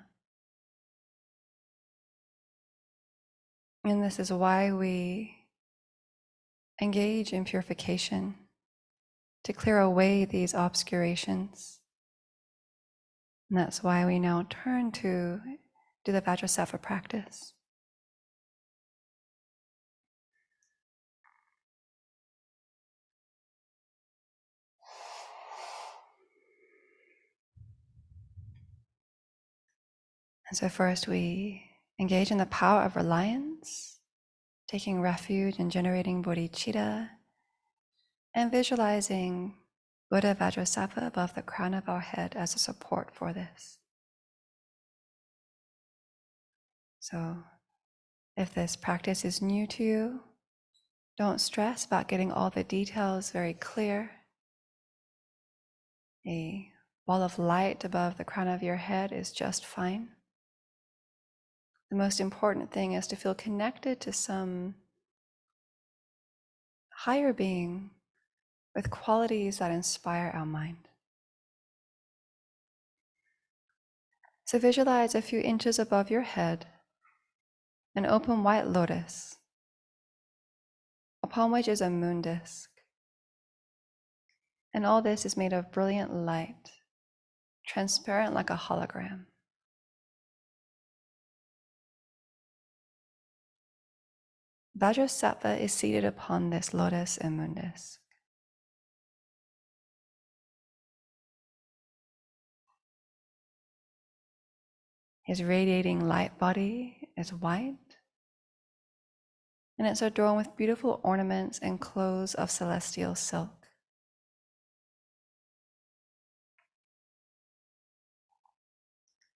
And this is why we engage in purification, to clear away these obscurations. And that's why we now turn to do the Vajrasattva practice. And so first we engage in the power of reliance, taking refuge in generating bodhicitta, and visualizing Buddha Vajrasattva above the crown of our head as a support for this. So if this practice is new to you, don't stress about getting all the details very clear. A ball of light above the crown of your head is just fine. The most important thing is to feel connected to some higher being with qualities that inspire our mind. So visualize a few inches above your head an open white lotus, upon which is a moon disk. And all this is made of brilliant light, transparent like a hologram. Vajrasattva is seated upon this lotus and moon disk. His radiating light body is white, and it's adorned with beautiful ornaments and clothes of celestial silk.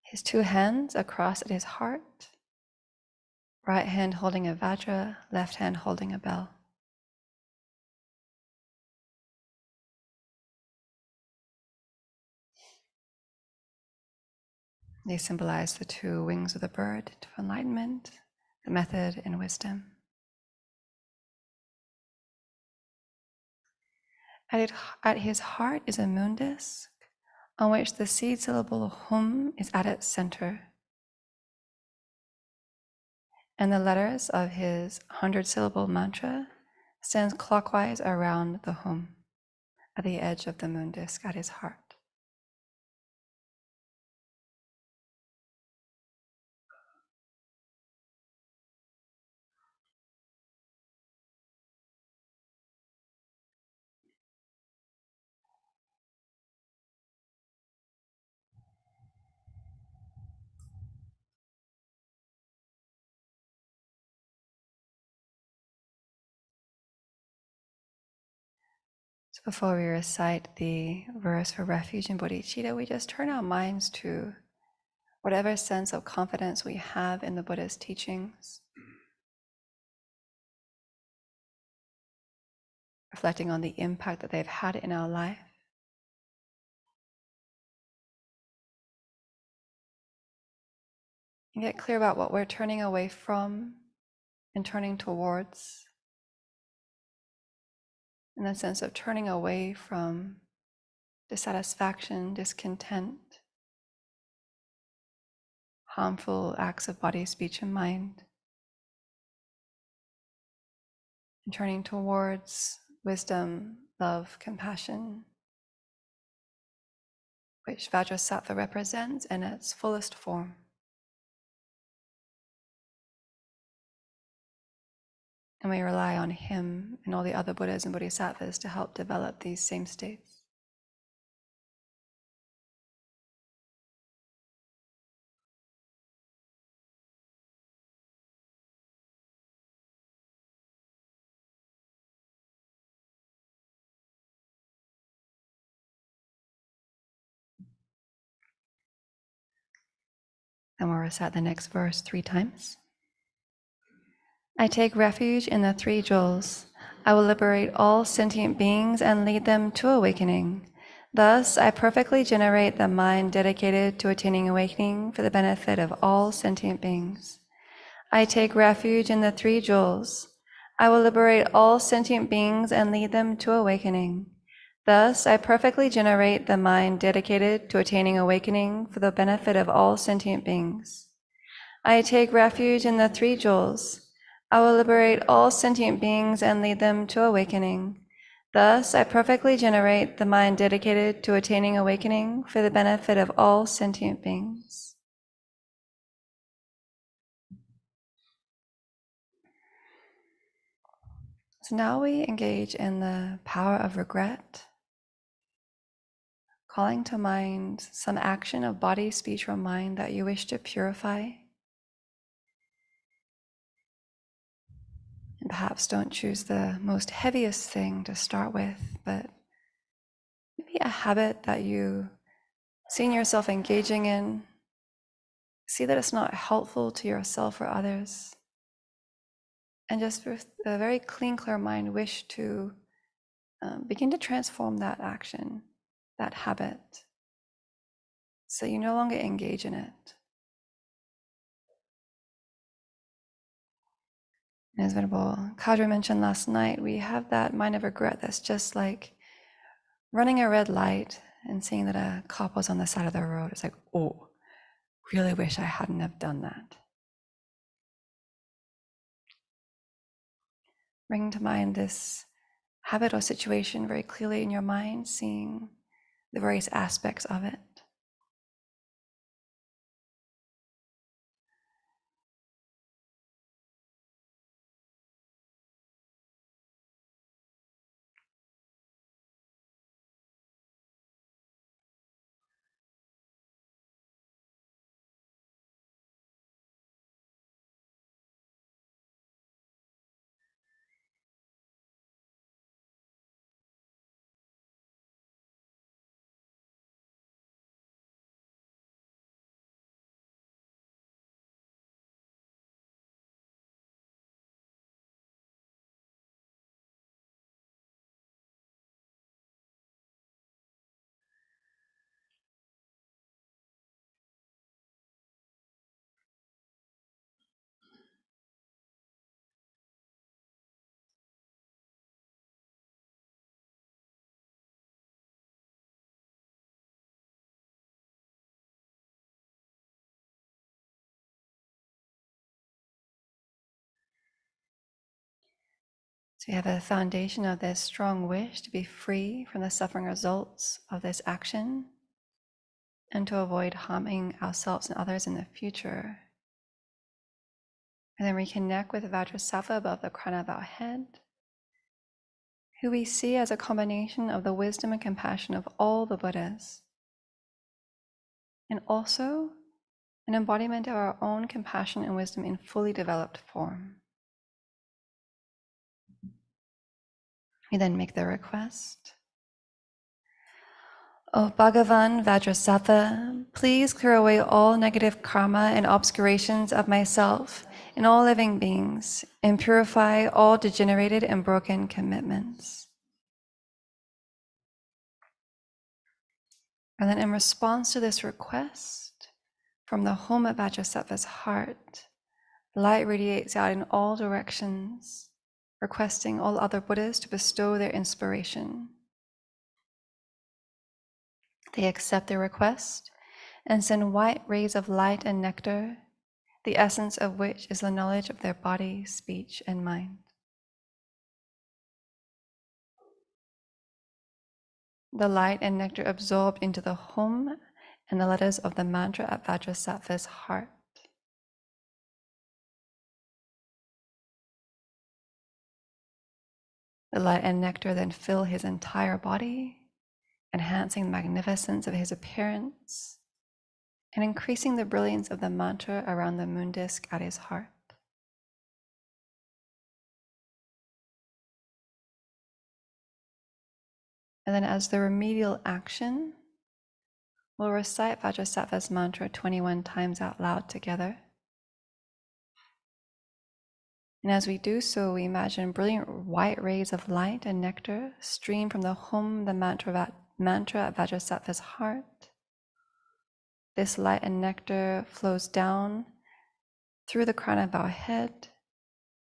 His two hands are crossed at his heart, right hand holding a vajra, left hand holding a bell. They symbolize the two wings of the bird to enlightenment, the method, and wisdom. At his heart is a moon disk on which the seed syllable hum is at its center. And the letters of his 100-syllable mantra stands clockwise around the hum at the edge of the moon disk at his heart. So before we recite the verse for refuge in bodhicitta, we just turn our minds to whatever sense of confidence we have in the Buddha's teachings, reflecting on the impact that they've had in our life. And get clear about what we're turning away from and turning towards, in the sense of turning away from dissatisfaction, discontent, harmful acts of body, speech, and mind, and turning towards wisdom, love, compassion, which Vajrasattva represents in its fullest form. And we rely on him and all the other Buddhas and Bodhisattvas to help develop these same states. Then we'll recite the next verse 3 times. I take refuge in the 3 jewels. I will liberate all sentient beings and lead them to awakening. Thus, I perfectly generate the mind dedicated to attaining awakening for the benefit of all sentient beings. I take refuge in the 3 jewels. I will liberate all sentient beings and lead them to awakening. Thus, I perfectly generate the mind dedicated to attaining awakening for the benefit of all sentient beings. I take refuge in the 3 jewels. I will liberate all sentient beings and lead them to awakening. Thus, I perfectly generate the mind dedicated to attaining awakening for the benefit of all sentient beings. So now we engage in the power of regret, calling to mind some action of body, speech, or mind that you wish to purify. And perhaps don't choose the most heaviest thing to start with, but maybe a habit that you see yourself engaging in, see that it's not helpful to yourself or others, and just with a very clean, clear mind, wish to begin to transform that action, that habit, so you no longer engage in it. As Venerable Kadra mentioned last night, we have that mind of regret that's just like running a red light and seeing that a cop was on the side of the road. It's like, oh, really wish I hadn't have done that. Bring to mind this habit or situation very clearly in your mind, seeing the various aspects of it. So you have a foundation of this strong wish to be free from the suffering results of this action and to avoid harming ourselves and others in the future. And then reconnect with Vajrasattva above the crown of our head, who we see as a combination of the wisdom and compassion of all the Buddhas, and also an embodiment of our own compassion and wisdom in fully developed form. We then make the request. O Bhagavan Vajrasattva, please clear away all negative karma and obscurations of myself and all living beings, and purify all degenerated and broken commitments. And then in response to this request, From the home of Vajrasattva's heart, light radiates out in all directions, requesting all other Buddhas to bestow their inspiration. They accept their request and send white rays of light and nectar, the essence of which is the knowledge of their body, speech, and mind. The light and nectar absorbed into the hum and the letters of the mantra at Vajrasattva's heart. The light and nectar then fill his entire body, enhancing the magnificence of his appearance and increasing the brilliance of the mantra around the moon disk at his heart. And then as the remedial action, we'll recite Vajrasattva's mantra 21 times out loud together. And as we do so, we imagine brilliant white rays of light and nectar stream from the hum, the mantra at Vajrasattva's heart. This light and nectar flows down through the crown of our head.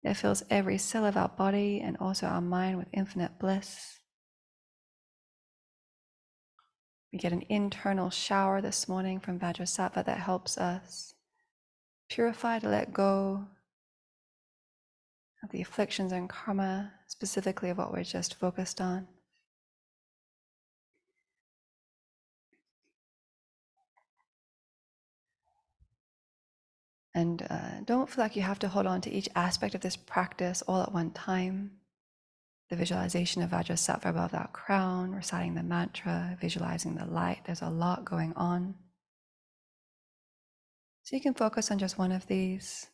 It fills every cell of our body and also our mind with infinite bliss. We get an internal shower this morning from Vajrasattva that helps us purify, to let go of the afflictions and karma, specifically of what we're just focused on. And don't feel like you have to hold on to each aspect of this practice all at one time. The visualization of Vajrasattva above that crown, reciting the mantra, visualizing the light. There's a lot going on. So you can focus on just one of these.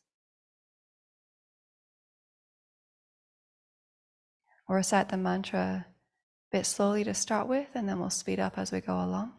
Or recite the mantra a bit slowly to start with, and then we'll speed up as we go along.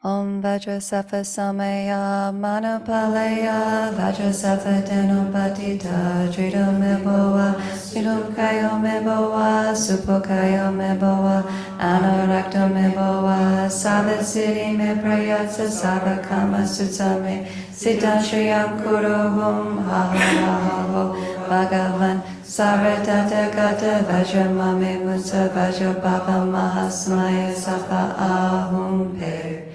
Om Vajrasattva Samaya Manupalaya Vajrasattva Denopatita Tridom Meboa Sidum Kayo Meboa Supokayo Meboa Anorakta Meboa Savasiri Me Prayatsa Savakama Sutsame Siddha Shriyam Kuruhum Ha Ha Ha Ho Bhagavan Saratata Gata Vajramame Mutsa Vajrabhava Mahasmaya Safa Ahum Pe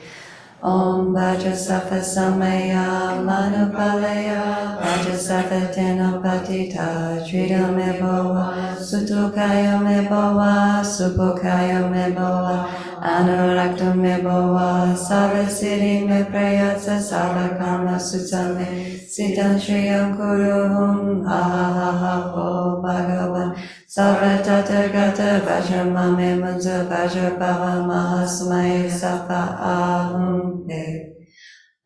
Om Vajrasattva Samaya Manupalaya Vajrasattva Denopatita Tridam Meboa Sutukaya Meboa Supokaya Meboa Anorakta Meboa Savasiri Me Prayatsa Savakama Sutsame Siddha Shriyam Kuruhum Ha Ha Ha Ho Bhagavan Saratata Gata Vajramame Mutsa Vajrabhava Mahasmaya Safa Ahum Pe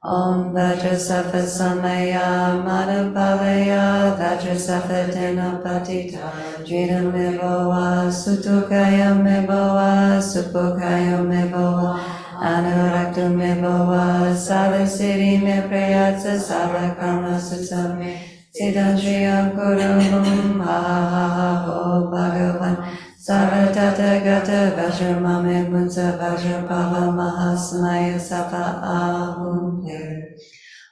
Om Vajrasattva Samaya Manupalaya Vajrasattva Denopatita Tridam Meboa Sutukaya Meboa Supokaya Meboa Anorakta Meboa Savasiri Me Prayatsa Savakama Sutsame Siddha Shriyam Kuruhum Ha Ha Ha Ho Bhagavan Saratata Gata Vajramame Mutsa Vajrabhava Mahasmaya Safa Ahum Pe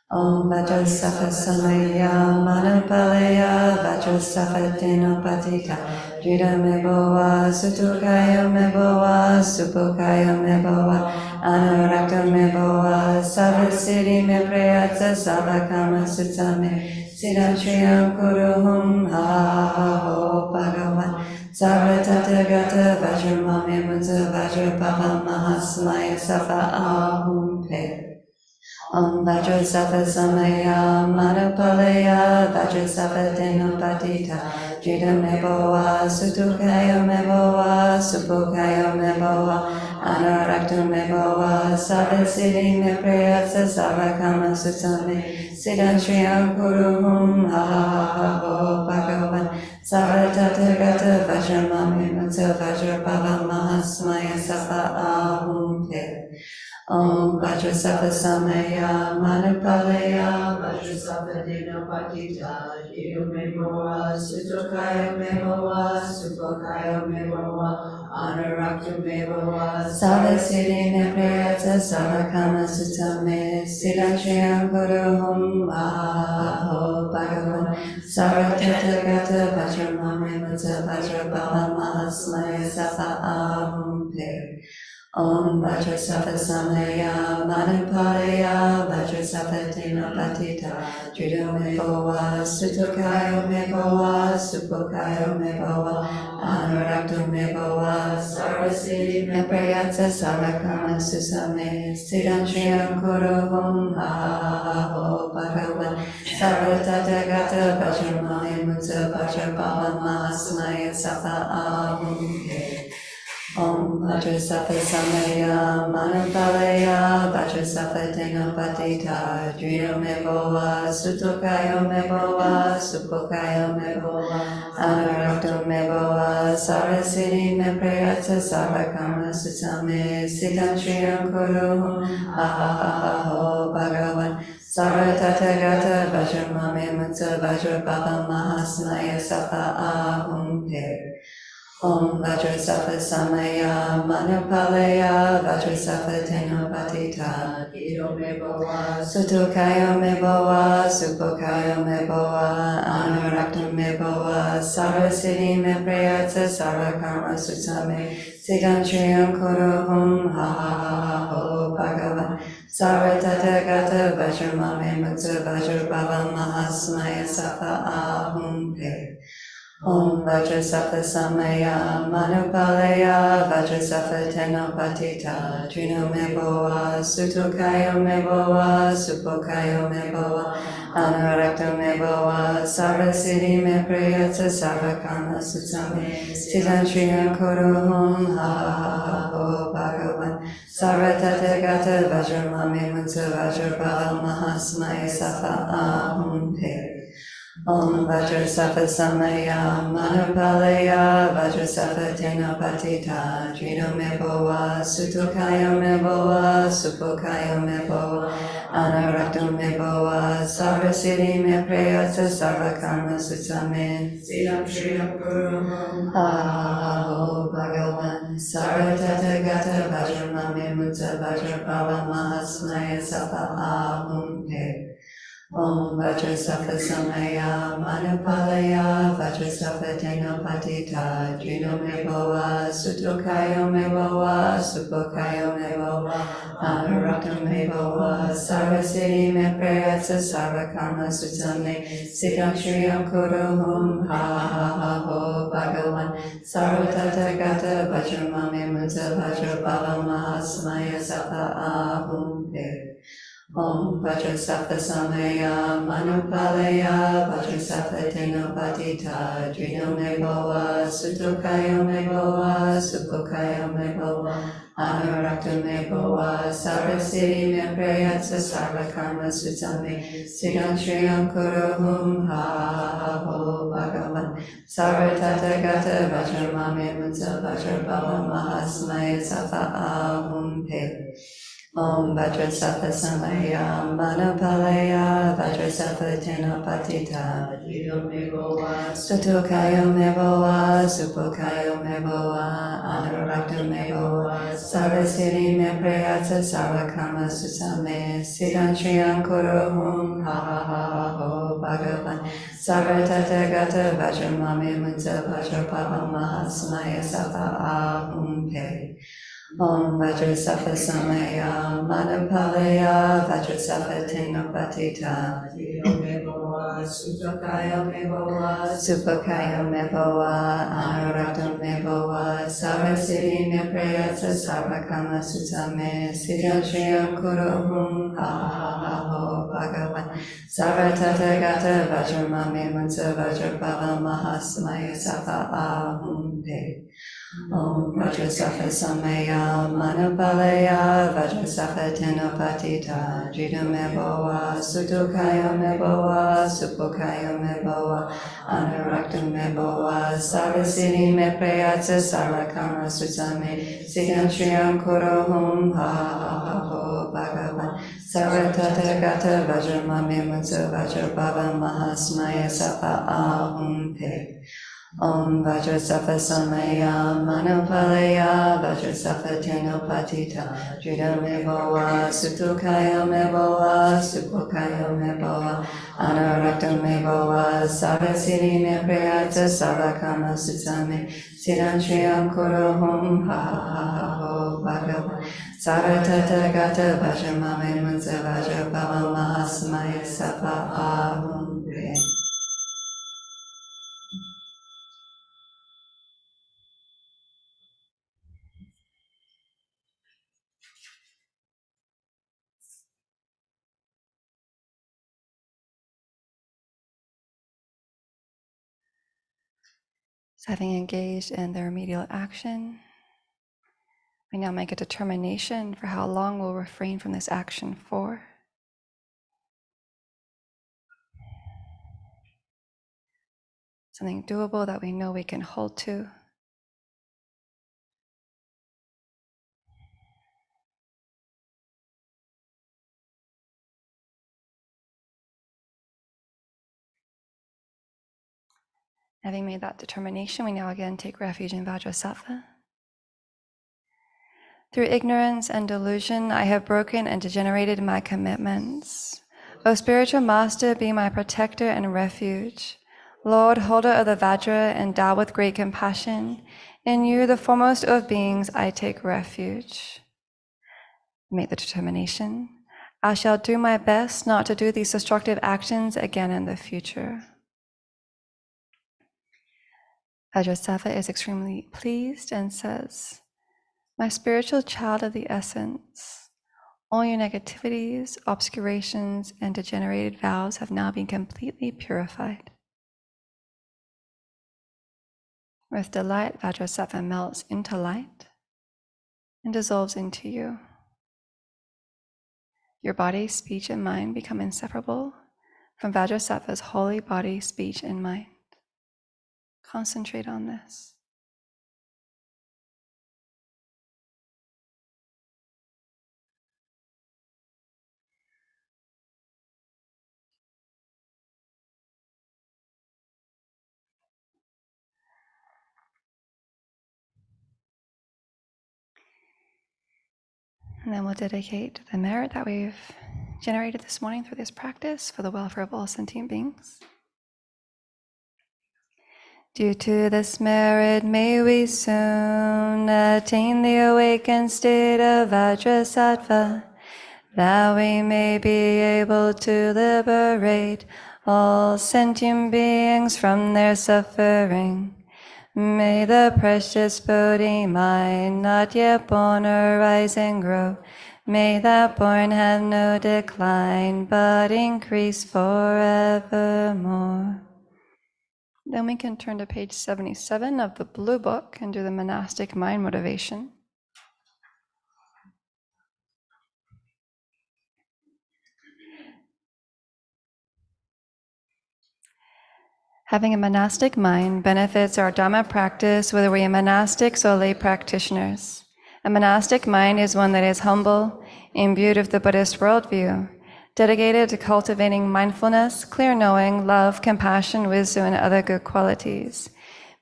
Om Vajrasattva Samaya Manupalaya Vajrasattva Denopatita Tridam Meboa Sutukaya Meboa Supokaya Meboa Anorakta Meboa Savasiri Me Prayatsa Savakama Sutsame Siddha Shriyam Kuruhum Ha Ha Ho Bhagavan Saratata Gata Vajramame Mutsa Vajrabhava Mahasmaya Safa Ahum Pe Om Vajrasattva Samaya Manupalaya Vajrasattva Denopatita Tridam Meboa Sutukaya Meboa Supokaya Meboa Anorakta Meboa Savasiri Me Prayatsa Savakama Sutsame Siddha Shriyam Kuruhum Ha Ha Ha Ho Bhagavan Saratata Gata Vajramame Mutsa Vajrabhava Mahasmaya Safa Ahum Pe Om Vajrasattva Samaya Manupalaya Vajrasattva Dinopatita Idumeboa Sutokaya Meboa Supokaya Meboa Anurakta Meboa Savasiti Nepriyata Savakama Sutame Siddhachayam Guruhum Aho Bhagavan Saratata Gata Vajramame Mutta Vajrabala Mahasmaya Safa Ahum Pe Om Vajrasattva Samaya Manupalaya Vajrasattva Dinopatita Judomevoa Sutokayo Mevoa Supokayo Mevoa Anurakto Mevoa Sarvasiti Meprayatsa Savakama Susame Siddhantriyam Kuruhum Aho Bhagavan Sarvatata Gata Vajramane Mutta Vajrabala Mahasmaya Safa Ahum Om Vajrasattva Samaya Manupalaya Vajrasattva Dinopatita Judomevoa Sutokayo Mevoa Supokayo Mevoa Anurakto Mevoa Sarvasiti Meprayatsa Savakama Sutame Siddhantriyam Kuruhum Aho Bhagavan Sarvatata Gata Vajramame Mutta Vajrabala Mahasmaya Safa Ahum Pe Om Vajrasattva Samaya Manupalaya Vajrasattva Dinopatita Idumeboa Sutokayo Meboa Supokayo Meboa Anurakta Meboa Sarvasiti Meprayatsa Sarvakarma Sutame Siddhantriyam Kuruhum Aho Bhagavan Sarvatata Gata Vajramame Mutta Vajrabala Mahasmaya Safa Ahum Pe Om Vajrasattva Samaya Manupalaya Vajrasattva Dinopatita Judomevoa Sutokayo Mevoa Supokayo Mevoa Anurakta Mevoa Sarvasiti Meprayatsa Sarvakarma Sutame Siddhantriyam Kuruhum Aho Bhagavan Sarvatata Gata Vajramame Mutta Vajrabala Mahasmaya Safa Ahum Pe Om Vajrasattva Samaya Manupalaya Vajrasattva Dinopatita Judomevoa Sutokayo Mevoa Supokayo Mevoa Anurakta Mevoa Sarvasiti Meprayatsa Sarvakarma Sutame Siddhantriyam Kuruhum Aho Bhagavan Sarvatata Gata Vajramame Mutta Vajrabala Mahasmaya Safa Ahum Pe Om Vajrasattva Samaya Manupalaya Vajrasattva Dinopatita Judomevoa Sutokayo Mevoa Supokayo Mevoa Anurakta Mevoa Sarvasiti Meprayatsa Sarvakarma Sutame Siddhantriyam Kuruhum Aho Bhagavan Sarvatata Gata Vajramame Mutta Vajrabala Mahasmaya Safa Ahum Pe Om Vajrasattva Samaya Manupalaya Vajrasattva Dinopatita Judomevoa Sutokayo Mevoa Supokayo Mevoa Anurakta Mevoa Sarvasiti Meprayatsa Sarvakarma Sutame Siddhantriyam Kuruhum Aho Bhagavan Sarvatata Gata Vajramame Mutta Vajrabala Mahasmaya Safa Ahum Pe Om Vajrasattva Samaya Manupalaya Vajrasattva Dinopatita Judomevoa Sutokayo Mevoa Supokayo Mevoa Anurakta Mevoa Sarvasiti Meprayatsa Sarvakarma Sutame Siddhantriyam Kuruhum Aho Bhagavan Sarvatata Gata Vajramame Mutta Vajrabala Mahasmaya Safa Ahum Pe Om Vajrasattva Samaya Manupalaya Vajrasattva Dinopatita Judomevoa Sutokayo Mevoa Supokayo Mevoa Anurakta Mevoa Sarvasiti Meprayatsa Sarvakarma Sutame Siddhantriyam Kuruhum Aho Bhagavan Sarvatata Gata Vajramame Mutta Vajrabala Mahasmaya Safa Ahum Pe Om Vajrasattva Samaya Manupalaya Vajrasattva Tenopatita Jidameboa Sutukaya Meboa Supokaya Meboa Anuraktam Meboa Sarvasiddhi Meprayatsa Sarakama Susame Siddhantriyam Kurohum Ha Ha Ha Ho Bhagavan Saratata Gata Vajramame Mutsu Vajrabhava Mahasmaya Sapa Ahum Pe Om Vajrasattva Samaya Manupalaya Vajrasattva Tenopatita Jidameboa Sutukaya Meboa Supokaya Meboa Anuraktam Meboa Sarvasiddhi Meprayatsa Savakama Susame Siddhantriyam Kurohum Ha Ha Ha Ho Bhagavan Saratata Gata Vajramame Mutsa Vajrabhava Mahasmaya Sapa Ahum Pe. So having engaged in the remedial action, we now make a determination for how long we'll refrain from this action for. Something doable that we know we can hold to. Having made that determination, we now again take refuge in Vajrasattva. Through ignorance and delusion, I have broken and degenerated my commitments. O spiritual master, be my protector and refuge. Lord, holder of the Vajra, endowed with great compassion, in you, the foremost of beings, I take refuge. Make the determination. I shall do my best not to do these destructive actions again in the future. Vajrasattva is extremely pleased and says, my spiritual child of the essence, all your negativities, obscurations, and degenerated vows have now been completely purified. With delight, Vajrasattva melts into light and dissolves into you. Your body, speech, and mind become inseparable from Vajrasattva's holy body, speech, and mind. Concentrate on this. And then we'll dedicate the merit that we've generated this morning through this practice for the welfare of all sentient beings. Due to this merit, may we soon attain the awakened state of Vajrasattva, that we may be able to liberate all sentient beings from their suffering. May the precious Bodhi mind, not yet born, arise and grow. May that born have no decline, but increase forevermore. Then we can turn to page 77 of the Blue Book and do the monastic mind motivation. Having a monastic mind benefits our Dhamma practice, whether we are monastics or lay practitioners. A monastic mind is one that is humble, imbued with the Buddhist worldview, dedicated to cultivating mindfulness, clear knowing, love, compassion, wisdom, and other good qualities.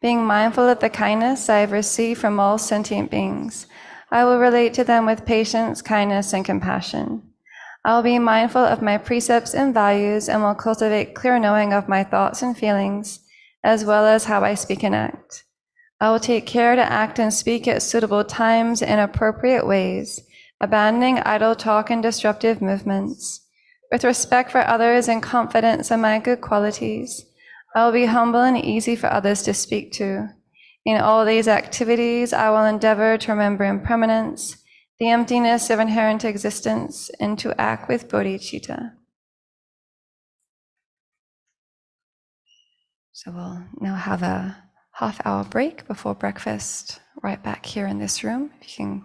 Being mindful of the kindness I have received from all sentient beings, I will relate to them with patience, kindness, and compassion. I will be mindful of my precepts and values and will cultivate clear knowing of my thoughts and feelings, as well as how I speak and act. I will take care to act and speak at suitable times in appropriate ways, abandoning idle talk and disruptive movements. With respect for others and confidence in my good qualities, I will be humble and easy for others to speak to. In all these activities, I will endeavor to remember impermanence, the emptiness of inherent existence, and to act with bodhicitta. So we'll now have a half-hour break before breakfast right back here in this room. If you can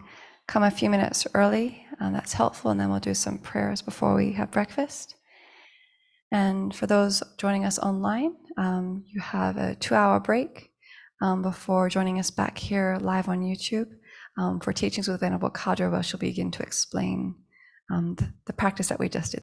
come a few minutes early, that's helpful, and then we'll do some prayers before we have breakfast. And for those joining us online, you have a 2-hour break before joining us back here live on YouTube for Teachings with Venerable Kadra, where she'll begin to explain the practice that we just did.